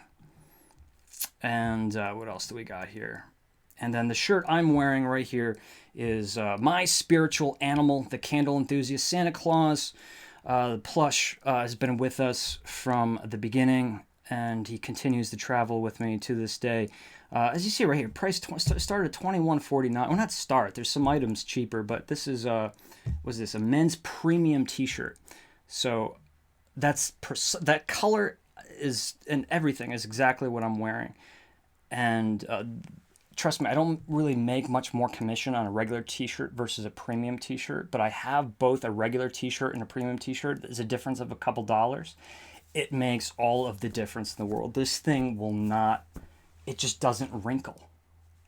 And what else do we got here? And then the shirt I'm wearing right here is my spiritual animal, the candle enthusiast Santa Claus. The plush has been with us from the beginning, and he continues to travel with me to this day. As you see right here, price started at $21.49. Well, not start. There's some items cheaper, but this is was this a men's premium T-shirt? So that color is, and everything is exactly what I'm wearing. And trust me, I don't really make much more commission on a regular T-shirt versus a premium T-shirt, but I have both a regular T-shirt and a premium T-shirt. There's a difference of a couple dollars. It makes all of the difference in the world. This thing will not, it just doesn't wrinkle.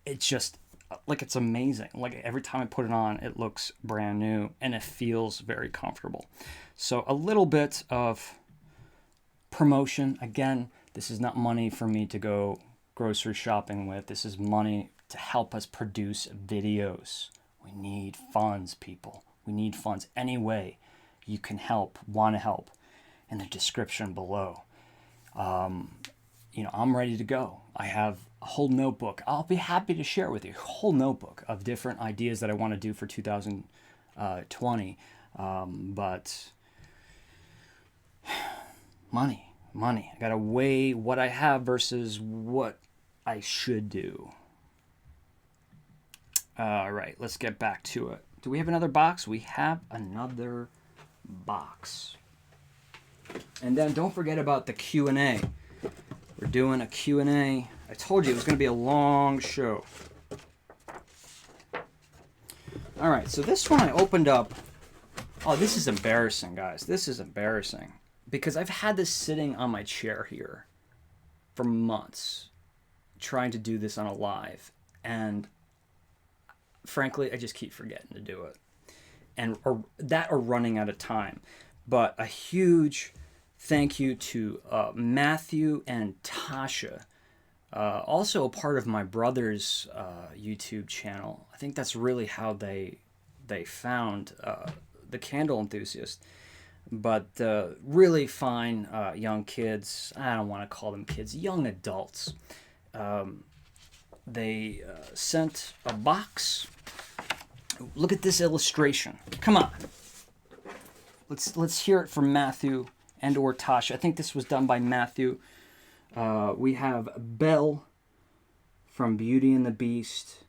It's just, like, it's amazing. Like, every time I put it on, it looks brand new, and it feels very comfortable. So a little bit of promotion. Again, this is not money for me to go grocery shopping with. This is money to help us produce videos. We need funds, people. We need funds. Any way you can help, want to help, in the description below. I'm ready to go. I have a whole notebook. I'll be happy to share with you a whole notebook of different ideas that I want to do for 2020. But money. I gotta weigh what I have versus what I should do. All right, let's get back to it. Do we have another box? We have another box. And then don't forget about the Q&A. We're doing a Q&A. I told you it was going to be a long show. All right, so this one I opened up. Oh, this is embarrassing, guys. This is embarrassing. Because I've had this sitting on my chair here for months, trying to do this on a live. And frankly, I just keep forgetting to do it. And or running out of time. But a huge thank you to Matthew and Tasha, also a part of my brother's YouTube channel. I think that's really how they found the Candle Enthusiast. But really fine young kids. I don't want to call them kids. Young adults. They sent a box. Look at this illustration. Come on. Let's hear it from Matthew and or Tasha. I think this was done by Matthew. We have Belle from Beauty and the Beast.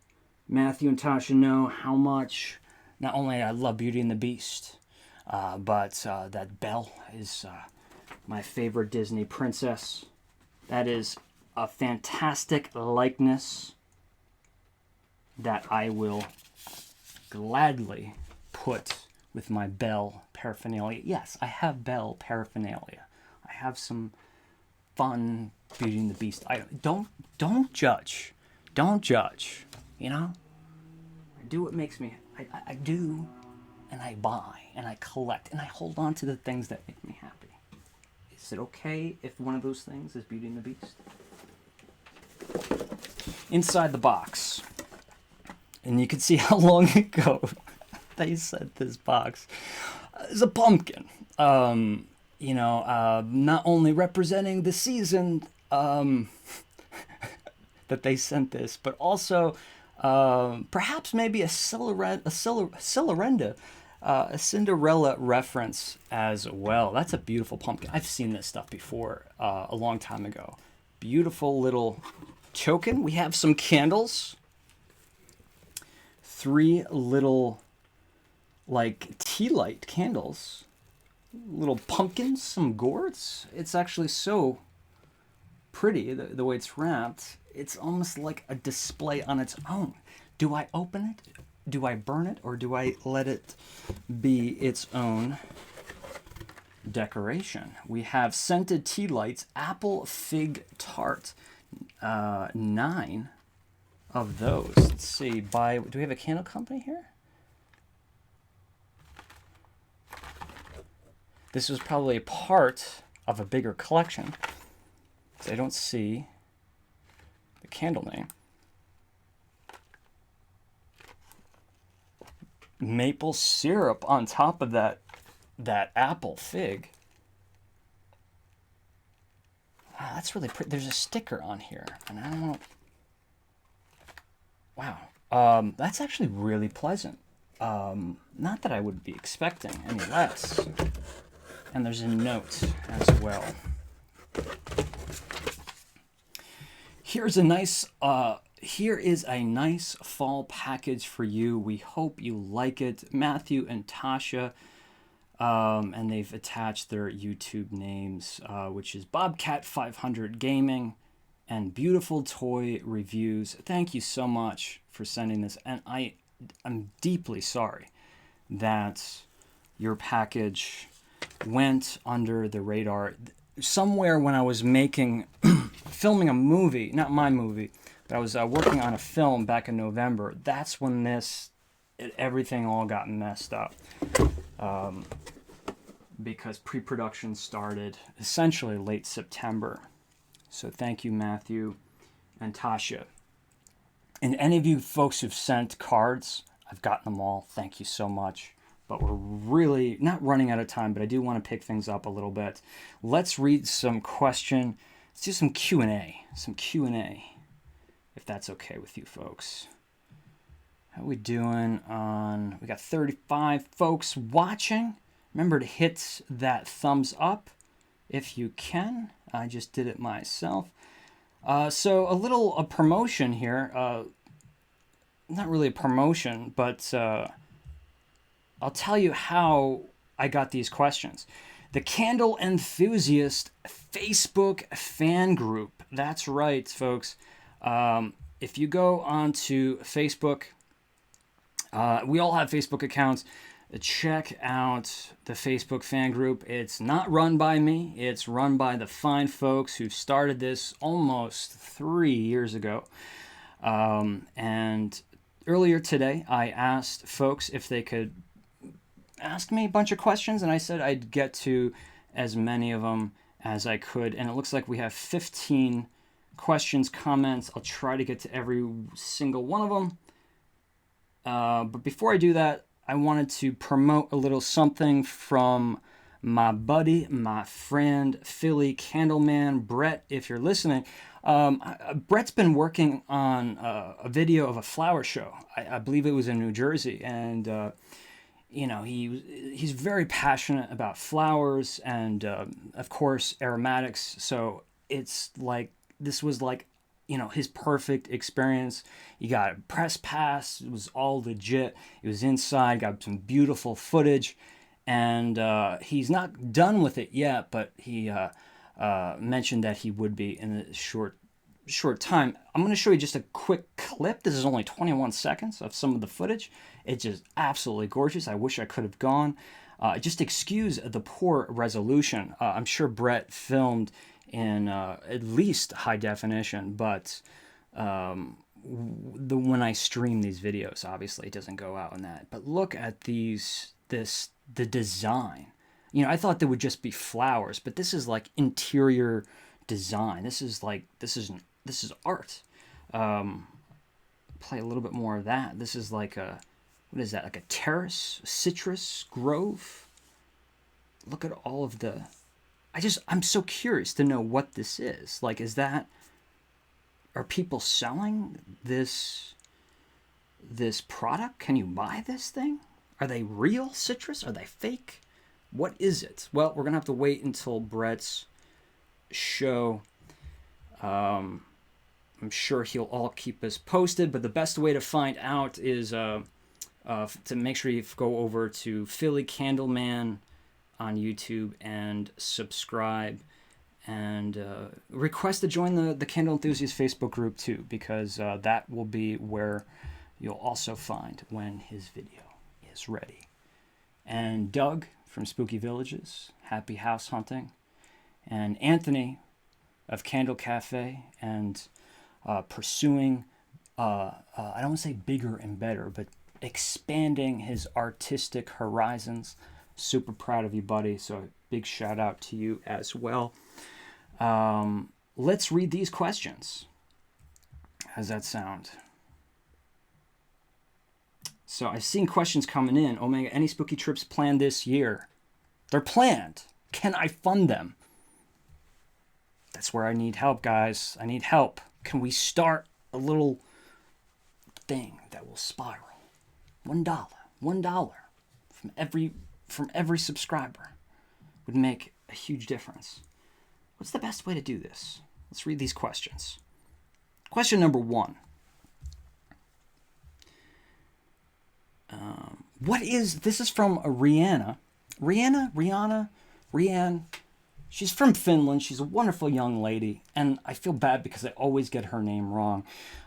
Matthew and Tasha know how much, not only I love Beauty and the Beast, but that Belle is my favorite Disney princess. That is a fantastic likeness that I will gladly put with my Belle paraphernalia. Yes, I have Belle paraphernalia. I have some fun Beauty and the Beast. Don't judge. Don't judge. You know? I do what makes me... I do, and I buy, and I collect, and I hold on to the things that make me happy. Is it okay if one of those things is Beauty and the Beast? Inside the box. And you can see how long ago they sent this box. It's a pumpkin. Not only representing the season that they sent this, but also perhaps maybe a Cinderella reference as well. That's a beautiful pumpkin. I've seen this stuff before a long time ago. Beautiful little token. We have some candles. 3 little, like, tea light candles. Little pumpkins, some gourds. It's actually so pretty, the way it's wrapped. It's almost like a display on its own. Do I open it? Do I burn it? Or do I let it be its own decoration? We have scented tea lights, apple fig tart, 9 of those. Let's see. Do we have a candle company here? This was probably a part of a bigger collection. So I don't see the candle name. Maple syrup on top of that apple fig. Wow, that's really pretty. There's a sticker on here, and I don't know. Wow, that's actually really pleasant. Not that I would be expecting any less. And there's a note as well. Here is a nice fall package for you. We hope you like it. Matthew and Tasha, and they've attached their YouTube names, which is Bobcat500 Gaming and Beautiful Toy Reviews. Thank you so much for sending this, and I'm deeply sorry that your package went under the radar. Somewhere when I was filming a movie, not my movie, but I was working on a film back in November, that's when everything all got messed up. Because pre-production started essentially late September. So thank you, Matthew and Tasha. And any of you folks who've sent cards, I've gotten them all. Thank you so much. But we're really not running out of time, but I do want to pick things up a little bit. Let's read some question. Let's do some Q&A. If that's okay with you folks. How are we doing on... We got 35 folks watching. Remember to hit that thumbs up if you can. I just did it myself. So a promotion here. Not really a promotion, but... I'll tell you how I got these questions. The Candle Enthusiast Facebook fan group. That's right, folks. If you go onto Facebook, we all have Facebook accounts. Check out the Facebook fan group. It's not run by me. It's run by the fine folks who started this almost 3 years ago. And earlier today, I asked folks if they could asked me a bunch of questions, and I said I'd get to as many of them as I could, and it looks like we have 15 questions, comments. I'll try to get to every single one of them. But before I do that, I wanted to promote a little something from my buddy, my friend, Philly Candleman, Brett, if you're listening. Brett's been working on a video of a flower show. I believe it was in New Jersey, and he's very passionate about flowers and, of course, aromatics. So it's like, this was like, his perfect experience. You got a press pass. It was all legit. It was inside, got some beautiful footage. And he's not done with it yet, but he mentioned that he would be in a short time. I'm going to show you just a quick clip. This is only 21 seconds of some of the footage. It's just absolutely gorgeous. I wish I could have gone. Just excuse the poor resolution. I'm sure Brett filmed in at least high definition, but when I stream these videos, obviously it doesn't go out in that. But look at the design. I thought there would just be flowers, but this is like interior design. This is art. Play a little bit more of that. This is like what is that? Like a terrace, citrus grove. Look at all of the... I'm so curious to know what this is. Like, are people selling this product? Can you buy this thing? Are they real citrus? Are they fake? What is it? Well, we're going to have to wait until Brett's show. I'm sure he'll all keep us posted, but the best way to find out is to make sure you go over to Philly Candleman on YouTube and subscribe, and request to join the Candle Enthusiast Facebook group too, because that will be where you'll also find when his video is ready. And Doug from Spooky Villages, happy house hunting, and Anthony of Candle Cafe and pursuing I don't want to say bigger and better, but expanding his artistic horizons. Super proud of you, buddy. So big shout out to you as well. Let's read these questions. How's that sound? So I've seen questions coming in. Omega, any spooky trips planned this year? They're planned. Can I fund them? That's where I need help, guys. I need help. Can we start a little thing that will spiral? $1 from every subscriber would make a huge difference. What's the best way to do this? Let's read these questions. Question number 1. This is from Rihanna. Rianne. She's from Finland. She's a wonderful young lady. And I feel bad because I always get her name wrong.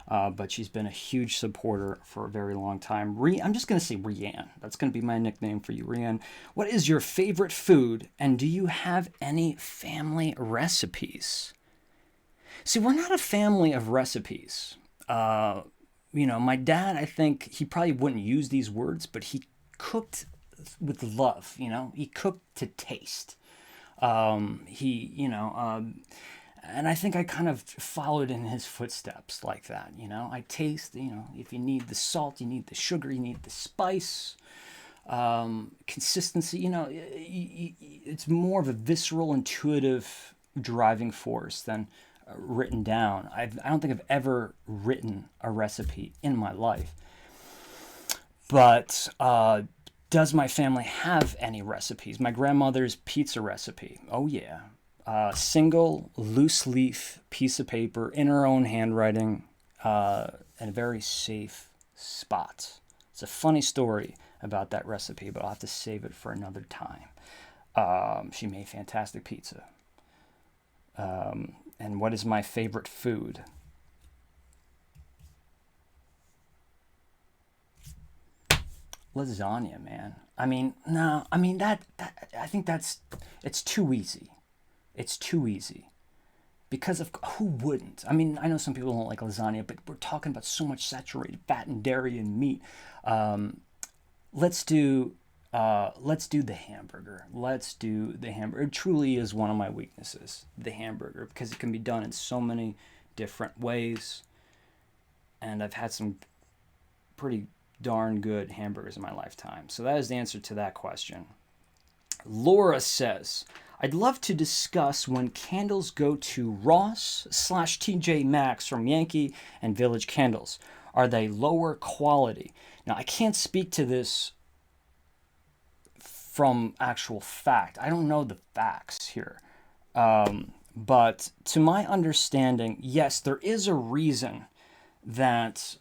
But she's been a huge supporter for a very long time. I'm just going to say Rianne. That's going to be my nickname for you, Rianne. What is your favorite food? And do you have any family recipes? See, we're not a family of recipes. My dad, I think he probably wouldn't use these words, but he cooked with love, he cooked to taste. And I think I kind of followed in his footsteps like that, I taste, if you need the salt, you need the sugar, you need the spice, consistency, it's more of a visceral, intuitive driving force than written down. I don't think I've ever written a recipe in my life. But does my family have any recipes? My grandmother's pizza recipe. Oh, yeah. Single loose leaf piece of paper in her own handwriting in a very safe spot. It's a funny story about that recipe, but I'll have to save it for another time. She made fantastic pizza. And what is my favorite food? Lasagna, man. I think it's too easy. It's too easy. Because of who wouldn't? I know some people don't like lasagna, but we're talking about so much saturated fat and dairy and meat. Let's do the hamburger. It truly is one of my weaknesses, the hamburger, because it can be done in so many different ways. And I've had some pretty darn good hamburgers in my lifetime. So that is the answer to that question. Laura says, I'd love to discuss when candles go to Ross/TJ Maxx from Yankee and Village Candles. Are they lower quality? Now, I can't speak to this from actual fact. I don't know the facts here. But to my understanding, yes, there is a reason that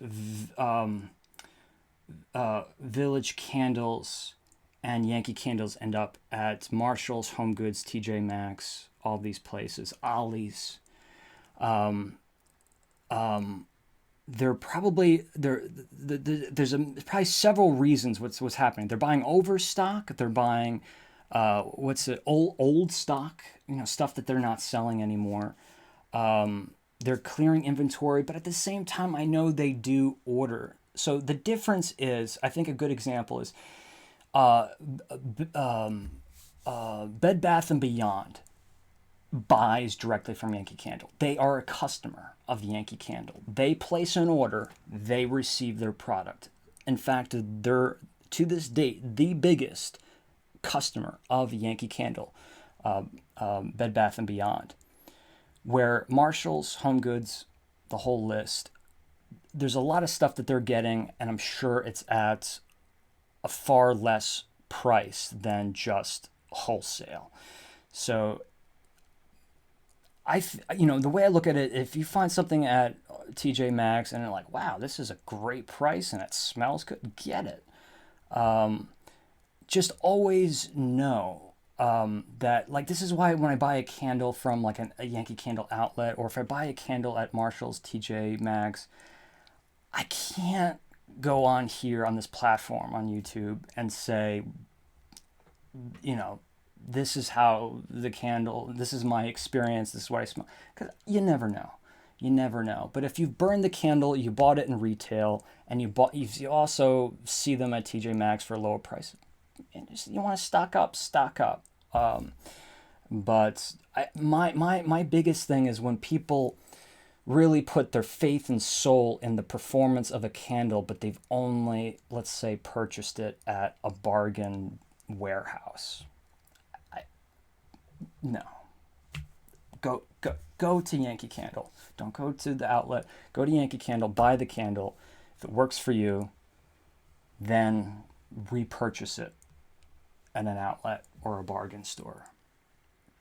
Village Candles and Yankee Candles end up at Marshall's, Home Goods, TJ Maxx, all these places, Ollie's. There's probably several reasons what's happening. They're buying overstock. They're buying old stock, stuff that they're not selling anymore. They're clearing inventory, but at the same time, I know they do order. So the difference is, I think a good example is Bed Bath & Beyond buys directly from Yankee Candle. They are a customer of Yankee Candle. They place an order, they receive their product. In fact, they're, to this date, the biggest customer of Yankee Candle, Bed Bath & Beyond. Where Marshall's, Home Goods, the whole list, there's a lot of stuff that they're getting, and I'm sure it's at a far less price than just wholesale. So the way I look at it, if you find something at TJ Maxx and you're like, wow, this is a great price and it smells good, get it. Just always know that, like, this is why when I buy a candle from like a Yankee Candle outlet, or if I buy a candle at Marshall's, TJ Maxx, I can't go on here on this platform on YouTube and say, this is how the candle, this is my experience, this is what I smell. Because you never know. You never know. But if you've burned the candle, you bought it in retail, and you also see them at TJ Maxx for a lower price, and you want to stock up, stock up. But my biggest thing is when people really put their faith and soul in the performance of a candle, but they've only, let's say, purchased it at a bargain warehouse. No. Go to Yankee Candle. Don't go to the outlet. Go to Yankee Candle. Buy the candle. If it works for you, then repurchase it at an outlet or a bargain store.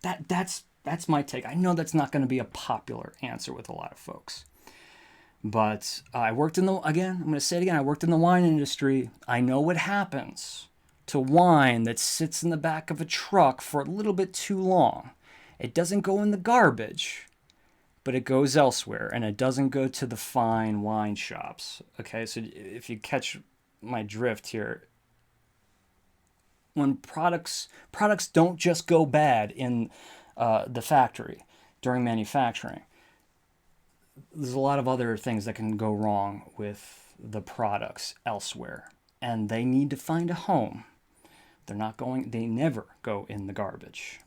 That's my take. I know that's not going to be a popular answer with a lot of folks. But I worked in I'm going to say it again, I worked in the wine industry. I know what happens to wine that sits in the back of a truck for a little bit too long. It doesn't go in the garbage, but it goes elsewhere, and it doesn't go to the fine wine shops. Okay, so if you catch my drift here, when products don't just go bad in the factory during manufacturing, there's a lot of other things that can go wrong with the products elsewhere, and they need to find a home. They never go in the garbage.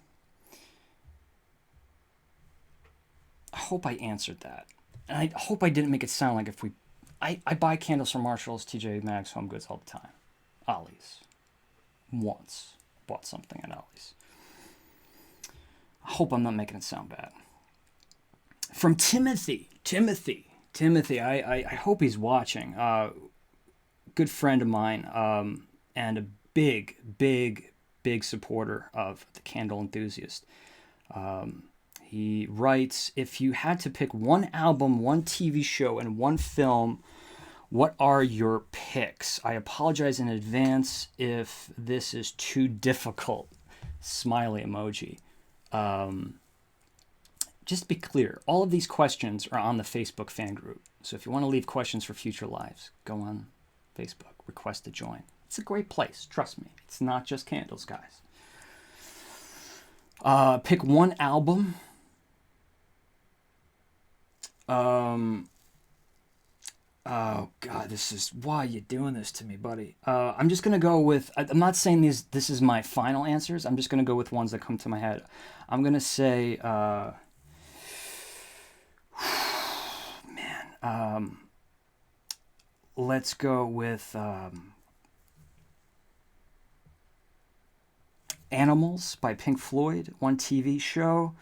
I hope I answered that. And I hope I didn't make it sound like I buy candles from Marshalls, TJ Maxx, Home Goods all the time. Ollie's. Once. Bought something at Ollie's. I hope I'm not making it sound bad. From Timothy, I hope he's watching. Good friend of mine, and a big supporter of the Candle Enthusiast. He writes, if you had to pick one album, one TV show, and one film, what are your picks? I apologize in advance if this is too difficult. Smiley emoji. Just to be clear, all of these questions are on the Facebook fan group. So if you want to leave questions for future lives, go on Facebook, request to join. It's a great place, trust me. It's not just candles, guys. Pick one album. Oh God, why are you doing this to me, buddy? I'm just gonna go with. I'm not saying this is my final answers. I'm just gonna go with ones that come to my head. I'm gonna say, let's go with Animals by Pink Floyd, one TV show.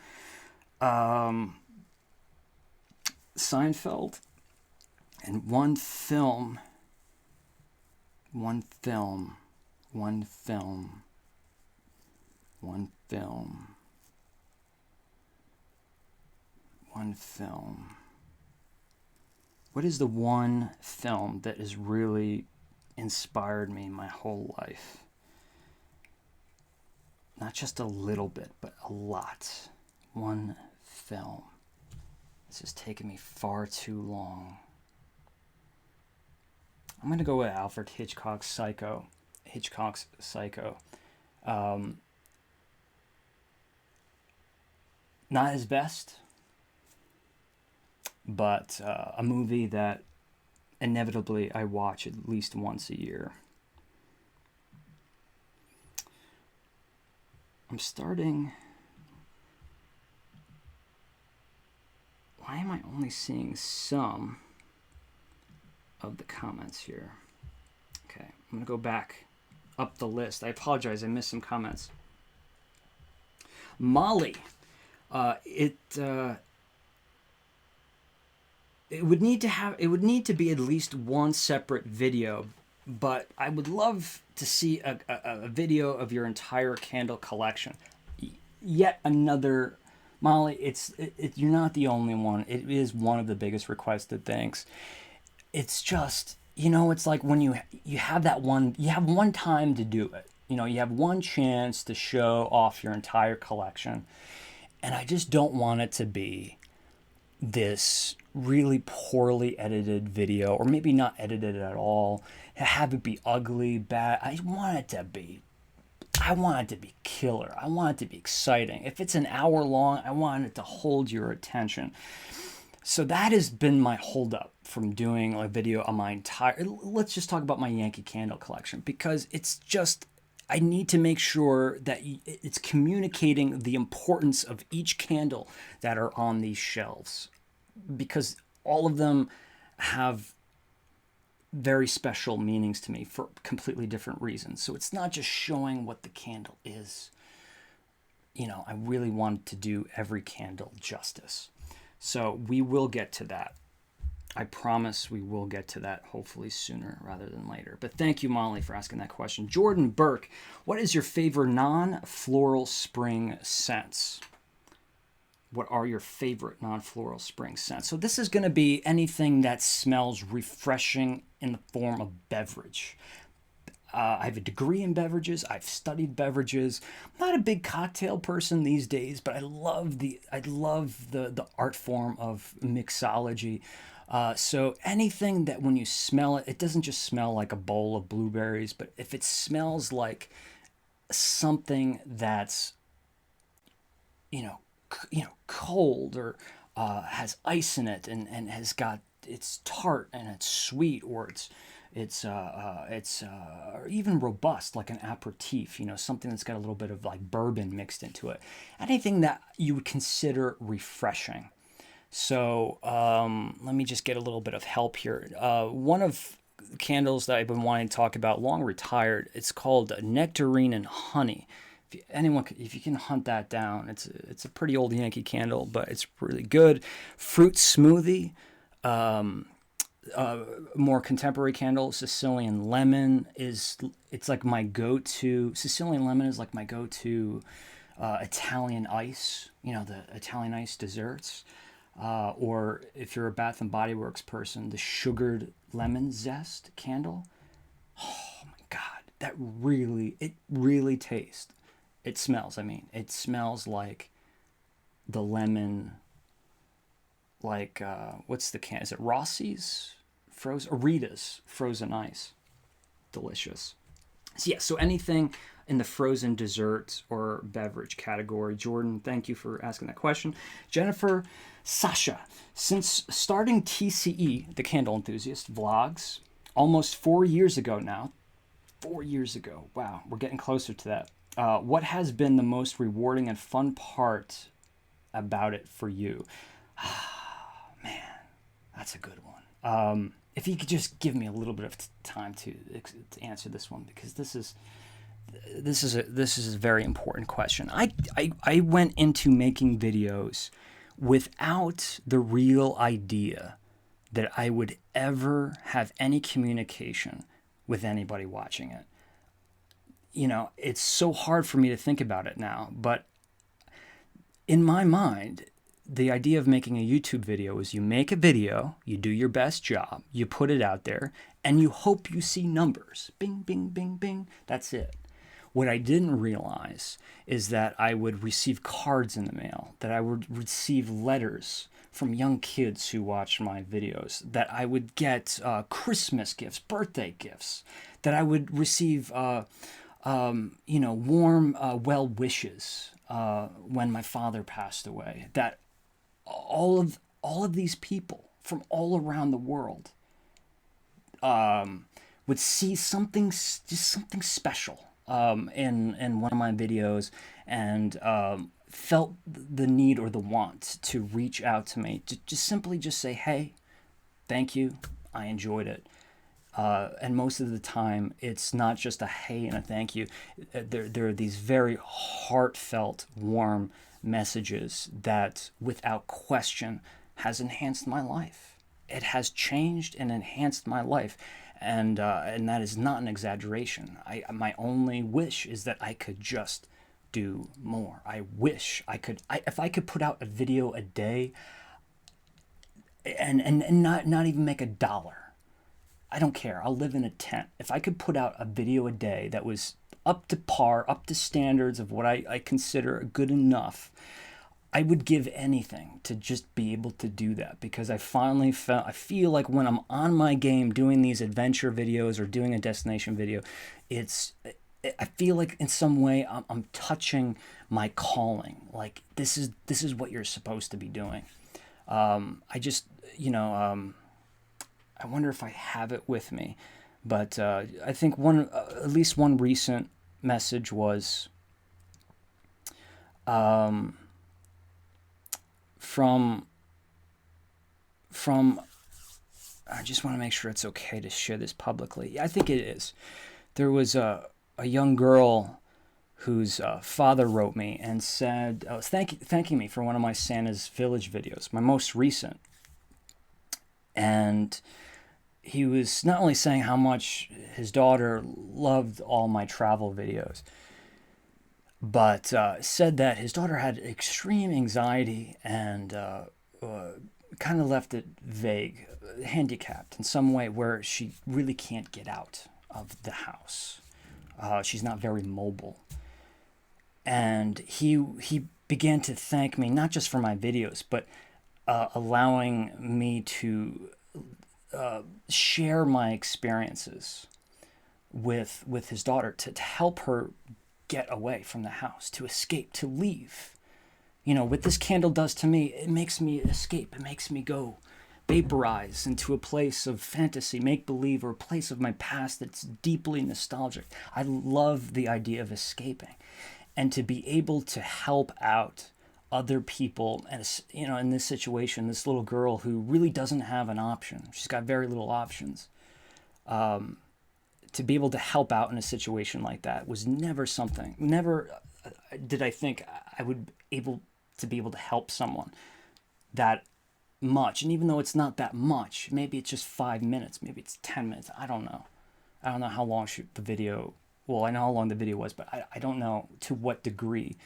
Seinfeld, and one film. What is the one film that has really inspired me my whole life? Not just a little bit, but a lot. One film. This has taken me far too long. I'm going to go with Alfred Hitchcock's Psycho. Not his best, but a movie that inevitably I watch at least once a year. I'm starting... Why am I only seeing some of the comments here? Okay, I'm going to go back up the list. I apologize, I missed some comments. Molly, it would need to be at least one separate video, but I would love to see a video of your entire candle collection. Yet another... Molly, you're not the only one. It is one of the biggest requested things. It's just, it's like when you have one time to do it. You have one chance to show off your entire collection. And I just don't want it to be this really poorly edited video, or maybe not edited at all. Have it be ugly, bad. I want it to be killer. I want it to be exciting. If it's an hour long, I want it to hold your attention. So that has been my holdup from doing a video on my entire. Let's just talk about my Yankee Candle collection, because it's just, I need to make sure that it's communicating the importance of each candle that are on these shelves, because all of them have very special meanings to me for completely different reasons. So it's not just showing what the candle is. You know, I really wanted to do every candle justice. So we will get to that. I promise we will get to that, hopefully sooner rather than later. But thank you, Molly, for asking that question. Jordan Burke, what is your favorite non-floral spring scents? What are your favorite non-floral spring scents? So this is going to be anything that smells refreshing in the form of beverage. I have a degree in beverages. I've studied beverages. I'm not a big cocktail person these days, but I love the art form of mixology. So anything that when you smell it, it doesn't just smell like a bowl of blueberries, but if it smells like something that's cold, or has ice in it, and has got, it's tart and it's sweet, or it's even robust, like an aperitif, something that's got a little bit of like bourbon mixed into it. Anything that you would consider refreshing. So let me just get a little bit of help here. One of the candles that I've been wanting to talk about, long retired, it's called Nectarine and Honey. If you can hunt that down, it's a pretty old Yankee candle, but it's really good. Fruit Smoothie. More contemporary candle, Sicilian Lemon it's like my go-to. Sicilian Lemon is like my go-to Italian ice, the Italian ice desserts. Or if you're a Bath and Body Works person, the sugared lemon zest candle. Oh my God, it really tastes. It smells, it smells like the lemon, like, what's the can? Is it Rossi's? Rita's frozen ice. Delicious. So yeah, so anything in the frozen dessert or beverage category. Jordan, thank you for asking that question. Jennifer, Sasha, since starting TCE, the Candle Enthusiast vlogs, almost 4 years ago now, 4 years ago, wow, we're getting closer to that. What has been the most rewarding and fun part about it for you? Man, that's a good one. If you could just give me a little bit of time to answer this one, because this is a very important question. I went into making videos without the real idea that I would ever have any communication with anybody watching it. It's so hard for me to think about it now, but in my mind, the idea of making a YouTube video is you make a video, you do your best job, you put it out there, and you hope you see numbers. Bing, bing, bing, bing. That's it. What I didn't realize is that I would receive cards in the mail, that I would receive letters from young kids who watch my videos, that I would get Christmas gifts, birthday gifts, that I would receive warm well wishes when my father passed away, that all of these people from all around the world would see something special in one of my videos, and felt the need or the want to reach out to me to just simply say, hey, thank you, I enjoyed it. And most of the time, it's not just a hey and a thank you. There are these very heartfelt, warm messages that, without question, has enhanced my life. It has changed and enhanced my life, and that is not an exaggeration. My only wish is that I could just do more. I wish I could. If I could put out a video a day, and not even make $1. I don't care. I'll live in a tent. If I could put out a video a day that was up to par, up to standards of what I consider good enough, I would give anything to just be able to do that, because I feel like when I'm on my game doing these adventure videos or doing a destination video, I feel like in some way I'm touching my calling. Like this is what you're supposed to be doing. I just, I wonder if I have it with me. But I think at least one recent message was from I just want to make sure it's okay to share this publicly. I think it is. There was a young girl whose father wrote me and said, thanking me for one of my Santa's Village videos, my most recent. And he was not only saying how much his daughter loved all my travel videos, but said that his daughter had extreme anxiety and kind of left it vague, handicapped in some way where she really can't get out of the house. She's not very mobile. And he began to thank me, not just for my videos, but allowing me to share my experiences with his daughter to help her get away from the house, to escape, to leave. What this candle does to me, it makes me escape. It makes me go vaporize into a place of fantasy, make-believe, or a place of my past that's deeply nostalgic. I love the idea of escaping. And to be able to help out other people, and in this situation, this little girl who really doesn't have an option. She's got very little options. To be able to help out in a situation like that was never did I think I would be able to help someone that much. And even though it's not that much, maybe it's just 5 minutes, maybe it's 10 minutes. I don't know how long the video. Well, I know how long the video was, but I don't know to what degree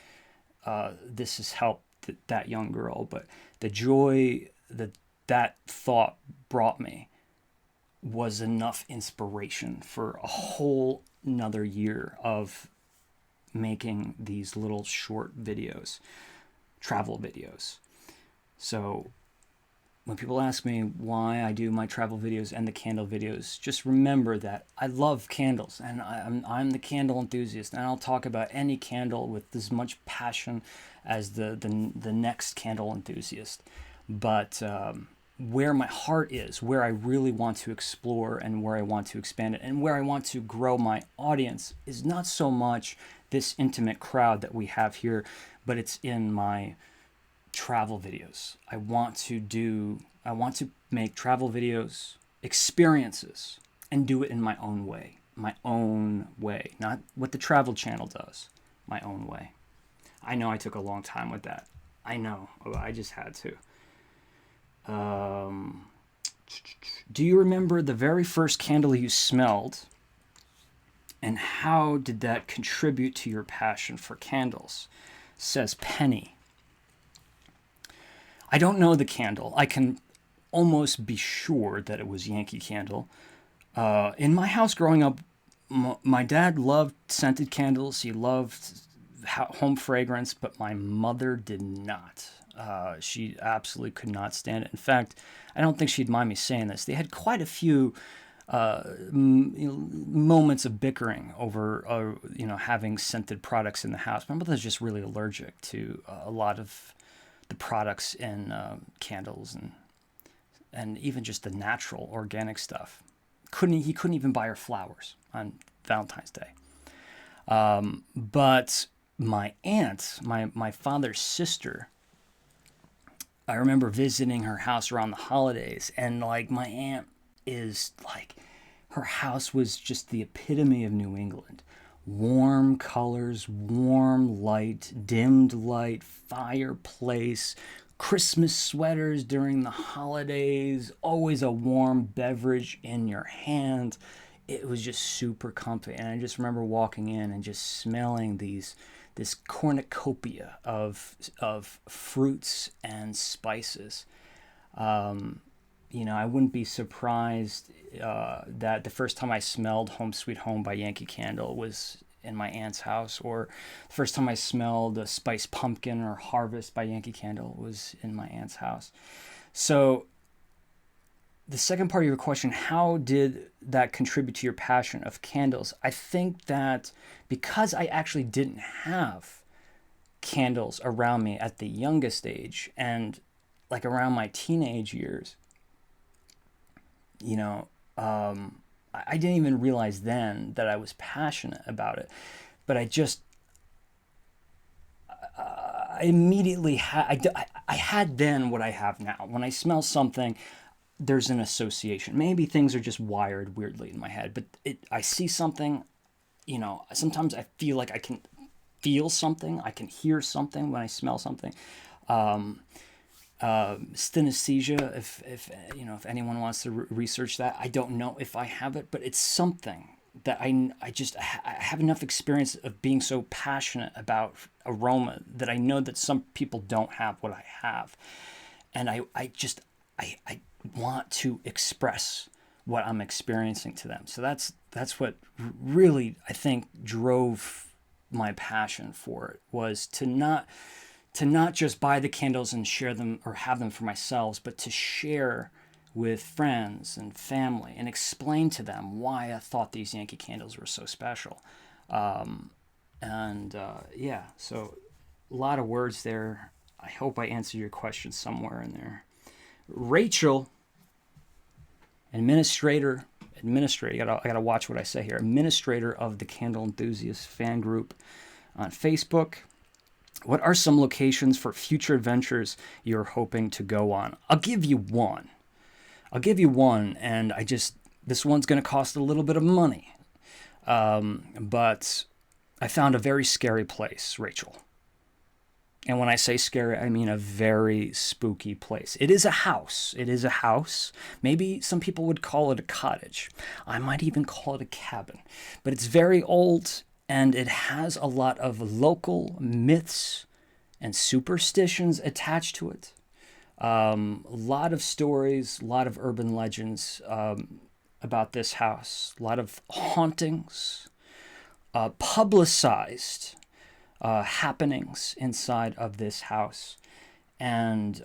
this has helped that young girl. But the joy that thought brought me was enough inspiration for a whole another year of making these little short videos, travel videos. So when people ask me why I do my travel videos and the candle videos, just remember that I love candles, and I'm the candle enthusiast, and I'll talk about any candle with as much passion as the next candle enthusiast. But where my heart is, where I really want to explore and where I want to expand it and where I want to grow my audience is not so much this intimate crowd that we have here, but it's in my travel videos. I want to make travel videos, experiences, and do it in my own way. Not what the Travel Channel does, my own way. I know I took a long time with that. I know, I just had to. Do you remember the very first candle you smelled, and how did that contribute to your passion for candles? Says Penny. I don't know the candle. I can almost be sure that it was Yankee Candle. In my house growing up, my dad loved scented candles. He loved home fragrance, but my mother did not. She absolutely could not stand it. In fact, I don't think she'd mind me saying this. They had quite a few moments of bickering over having scented products in the house. My mother's just really allergic to a lot of the products in candles and even just the natural organic stuff. He couldn't even buy her flowers on Valentine's Day. But my aunt, my father's sister, I remember visiting her house around the holidays, and my aunt is her house was just the epitome of New England. Warm colors, warm light, dimmed light, fireplace, Christmas sweaters during the holidays, always a warm beverage in your hand. It was just super comfy. And I just remember walking in and just smelling this cornucopia of fruits and spices. I wouldn't be surprised that the first time I smelled Home Sweet Home by Yankee Candle was in my aunt's house, or the first time I smelled a Spiced Pumpkin or Harvest by Yankee Candle was in my aunt's house. So the second part of your question, how did that contribute to your passion of candles? I think that because I actually didn't have candles around me at the youngest age, and like around my teenage years, I didn't even realize then that I was passionate about it, but I immediately had, I had then what I have now. When I smell something, there's an association. Maybe things are just wired weirdly in my head, but I see something, sometimes I feel like I can feel something, I can hear something when I smell something. Synesthesia, if anyone wants to research that, I don't know if I have it, but it's something that I have enough experience of being so passionate about aroma that I know that some people don't have what I have, and I want to express what I'm experiencing to them. So that's what really I think drove my passion for it, was to not just buy the candles and share them or have them for myself, but to share with friends and family and explain to them why I thought these Yankee candles were so special. So a lot of words there. I hope I answered your question somewhere in there. Rachel, administrator, I gotta watch what I say here. Administrator of the Candle Enthusiast fan group on Facebook. What are some locations for future adventures you're hoping to go on? I'll give you one, and this one's going to cost a little bit of money. But I found a very scary place, Rachel. And when I say scary, I mean a very spooky place. It is a house. Maybe some people would call it a cottage. I might even call it a cabin. But it's very old, and it has a lot of local myths and superstitions attached to it. A lot of stories, a lot of urban legends about this house. A lot of hauntings, publicized happenings inside of this house. And,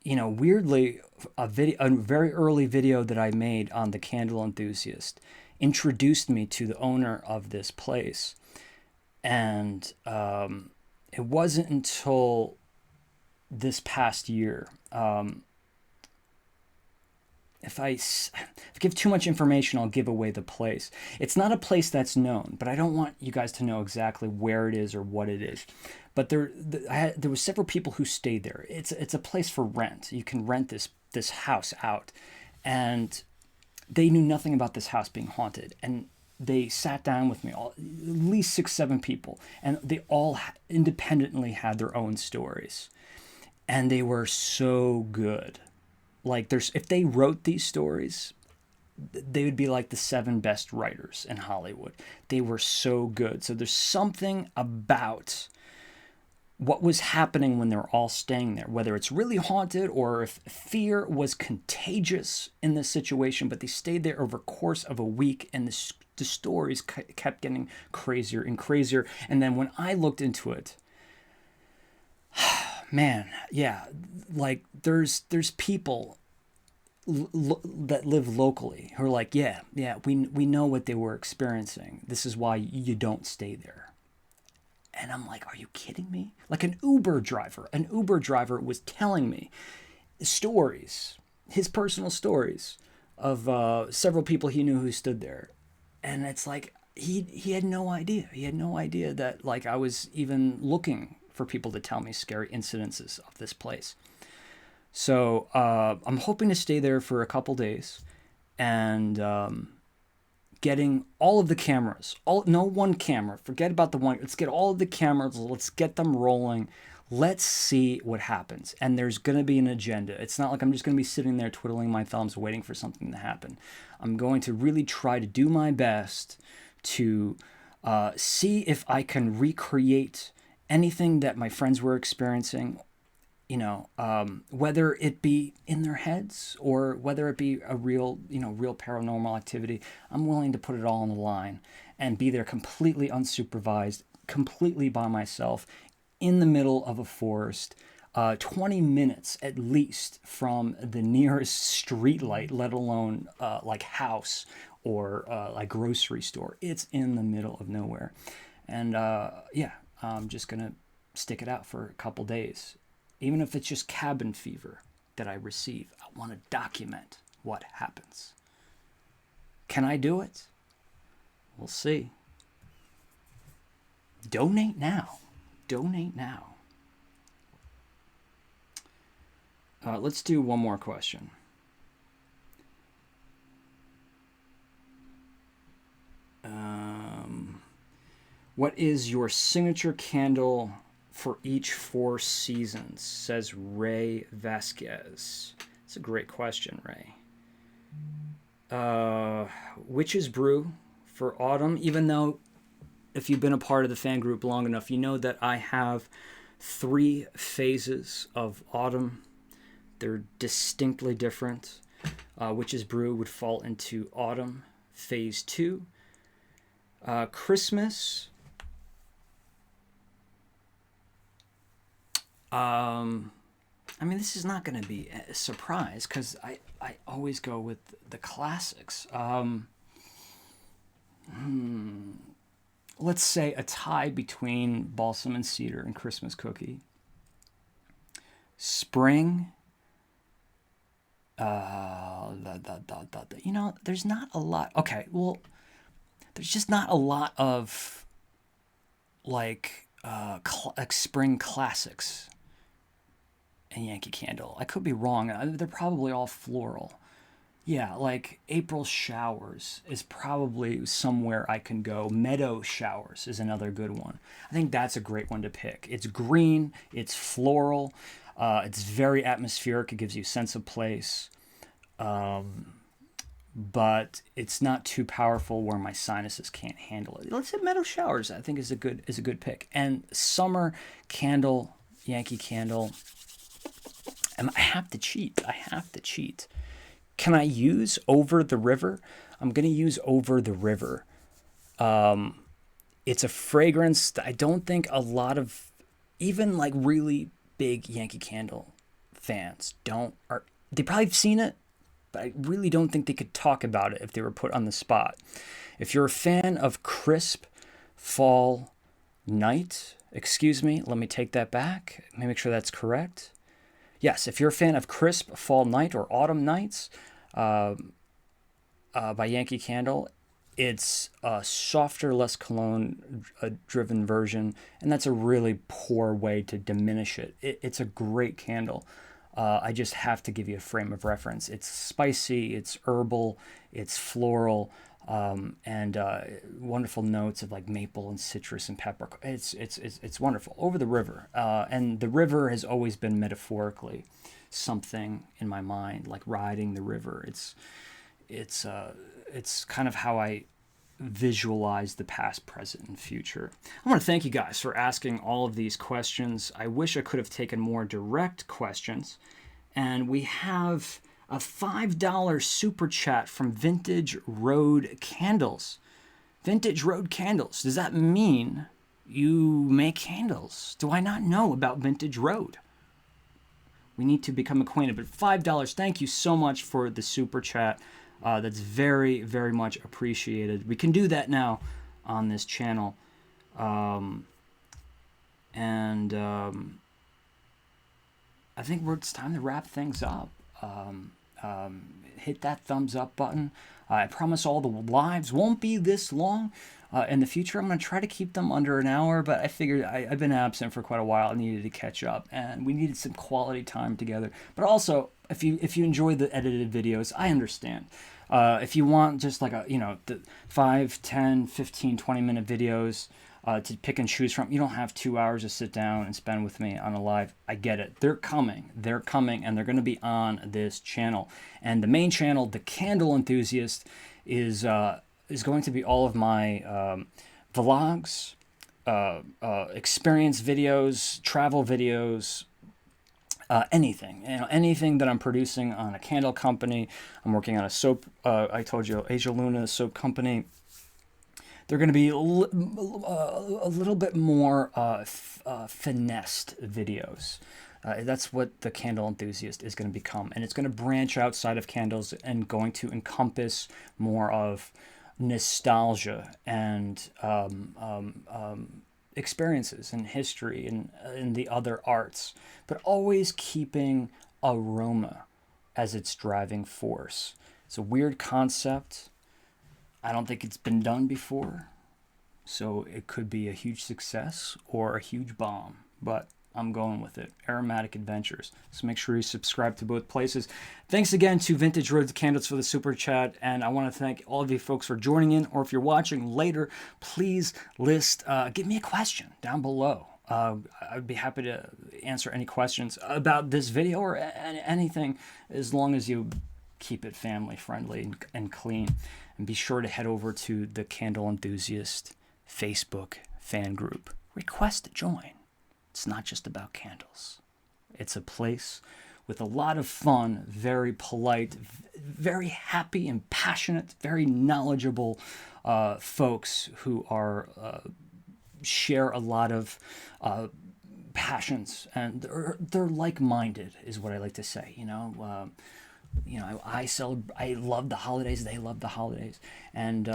weirdly, a very early video that I made on the Candle Enthusiast introduced me to the owner of this place. And it wasn't until this past year, if I give too much information, I'll give away the place. It's not a place that's known, but I don't want you guys to know exactly where it is or what it is. But there were several people who stayed there. It's a place for rent. You can rent this house out, and they knew nothing about this house being haunted. And they sat down with me, at least 6-7 people, and they all independently had their own stories, and they were so good. Like, if they wrote these stories, they would be like the 7 best writers in Hollywood. They were so good. So there's something about what was happening when they're all staying there, whether it's really haunted or if fear was contagious in this situation, but they stayed there over the course of a week, and the stories kept getting crazier and crazier. And then when I looked into it, man, yeah, like there's people that live locally who are like, yeah, we know what they were experiencing. This is why you don't stay there. And I'm like, are you kidding me? Like an Uber driver was telling me stories, his personal stories of several people he knew who stood there. And it's like, he had no idea. He had no idea that, like, I was even looking for people to tell me scary incidences of this place. So I'm hoping to stay there for a couple days, and getting all of the cameras, no one camera, forget about the one, let's get all of the cameras, let's get them rolling, let's see what happens. And there's going to be an agenda. It's not like I'm just going to be sitting there twiddling my thumbs waiting for something to happen. I'm going to really try to do my best to see if I can recreate anything that my friends were experiencing, whether it be in their heads or whether it be a real paranormal activity. I'm willing to put it all on the line and be there completely unsupervised, completely by myself, in the middle of a forest, 20 minutes at least from the nearest street light, let alone like house or like grocery store. It's in the middle of nowhere. And I'm just going to stick it out for a couple days. even if it's just cabin fever that I receive. I want to document what happens. Can I do it? We'll see. Donate now. Donate now. Let's do one more question. What is your signature candle for each 4 seasons? Says Ray Vasquez. It's a great question, Ray. Witch's Brew for autumn, even though if you've been a part of the fan group long enough, you know that I have 3 phases of autumn. They're distinctly different. Witch's Brew would fall into autumn, phase 2. Christmas. I mean, this is not going to be a surprise because I always go with the classics. Let's say a tie between Balsam and Cedar and Christmas Cookie. Spring. You know, there's not a lot. Okay, well, there's just not a lot of like spring classics in Yankee Candle. I could be wrong. They're probably all floral. Yeah, like April Showers is probably somewhere I can go. Meadow Showers is another good one. I think that's a great one to pick. It's green, it's floral, it's very atmospheric. It gives you a sense of place. But it's not too powerful where my sinuses can't handle it. Let's say Meadow Showers, I think, is a good pick. And Summer Candle, Yankee Candle. And I have to cheat. Can I use Over the River? I'm going to use Over the River. It's a fragrance that I don't think a lot of, even like really big Yankee Candle fans they probably have seen it, but I really don't think they could talk about it if they were put on the spot. If you're a fan of Crisp Fall Night, excuse me, let me take that back. Let me make sure that's correct. Yes, if you're a fan of Crisp Fall Night or Autumn Nights by Yankee Candle, it's a softer, less cologne-driven version, and that's a really poor way to diminish it. It's a great candle. I just have to give you a frame of reference. It's spicy, it's herbal, it's floral, and wonderful notes of like maple and citrus and pepper. It's wonderful. Over the River, and the river has always been metaphorically something in my mind, like riding the river. It's kind of how I visualize the past, present, and future. I want to thank you guys for asking all of these questions. I wish I could have taken more direct questions. And we have a $5 super chat from Vintage Road Candles. Vintage Road Candles. Does that mean you make candles? Do I not know about Vintage Road? We need to become acquainted. But $5, thank you so much for the super chat. That's very, very much appreciated. We can do that now on this channel. I think it's time to wrap things up. Hit that thumbs up button. I promise all the lives won't be this long. In the future, I'm going to try to keep them under an hour, but I figured I've been absent for quite a while. I needed to catch up, and we needed some quality time together. But also, if you enjoy the edited videos, I understand. If you want just like the 5, 10, 15, 20-minute videos to pick and choose from, you don't have 2 hours to sit down and spend with me on a live. I get it. They're coming, and they're going to be on this channel. And the main channel, The Candle Enthusiast, is going to be all of my vlogs, experience videos, travel videos, anything. Anything that I'm producing on a candle company. I'm working on a soap. I told you, Asia Luna soap company. They're going to be a little bit more finessed videos. That's what the Candle Enthusiast is going to become, and it's going to branch outside of candles and going to encompass more of nostalgia and experiences and history and in the other arts, but always keeping aroma as its driving force. It's a weird concept. I don't think it's been done before, so it could be a huge success or a huge bomb, but I'm going with it. Aromatic Adventures. So make sure you subscribe to both places. Thanks again to Vintage Road to Candles for the super chat, and I want to thank all of you folks for joining in, or if you're watching later, please give me a question down below. I'd be happy to answer any questions about this video or anything, as long as you keep it family friendly and clean. And be sure to head over to the Candle Enthusiast Facebook fan group. Request to join. It's not just about candles. It's a place with a lot of fun, very polite, very happy and passionate, very knowledgeable folks who are share a lot of passions, and they're like-minded, is what I like to say. I love the holidays. They love the holidays, and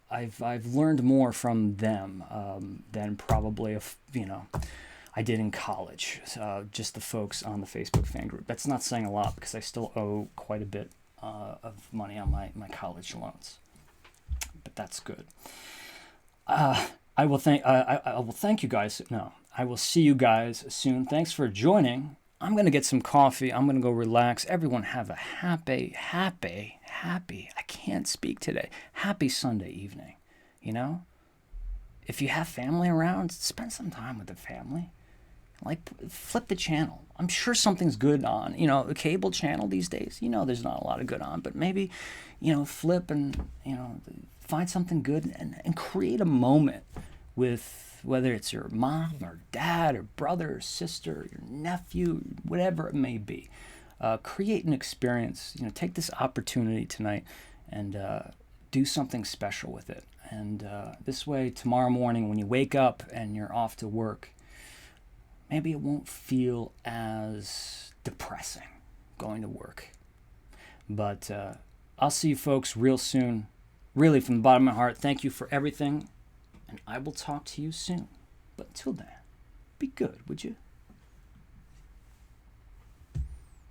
I've learned more from them than probably I did in college. Just the folks on the Facebook fan group. That's not saying a lot, because I still owe quite a bit of money on my college loans, but that's good. I will thank you guys. No, I will see you guys soon. Thanks for joining. I'm going to get some coffee. I'm going to go relax. Everyone have a happy, I can't speak today, happy Sunday evening. If you have family around, spend some time with the family. Flip the channel. I'm sure something's good on. A cable channel these days, there's not a lot of good on, but maybe, flip and, find something good and create a moment with, whether it's your mom or dad or brother or sister, your nephew, whatever it may be. Create an experience. Take this opportunity tonight and do something special with it. And this way, tomorrow morning when you wake up and you're off to work, maybe it won't feel as depressing going to work. But I'll see you folks real soon. Really, from the bottom of my heart, thank you for everything, and I will talk to you soon. But until then, be good, would you?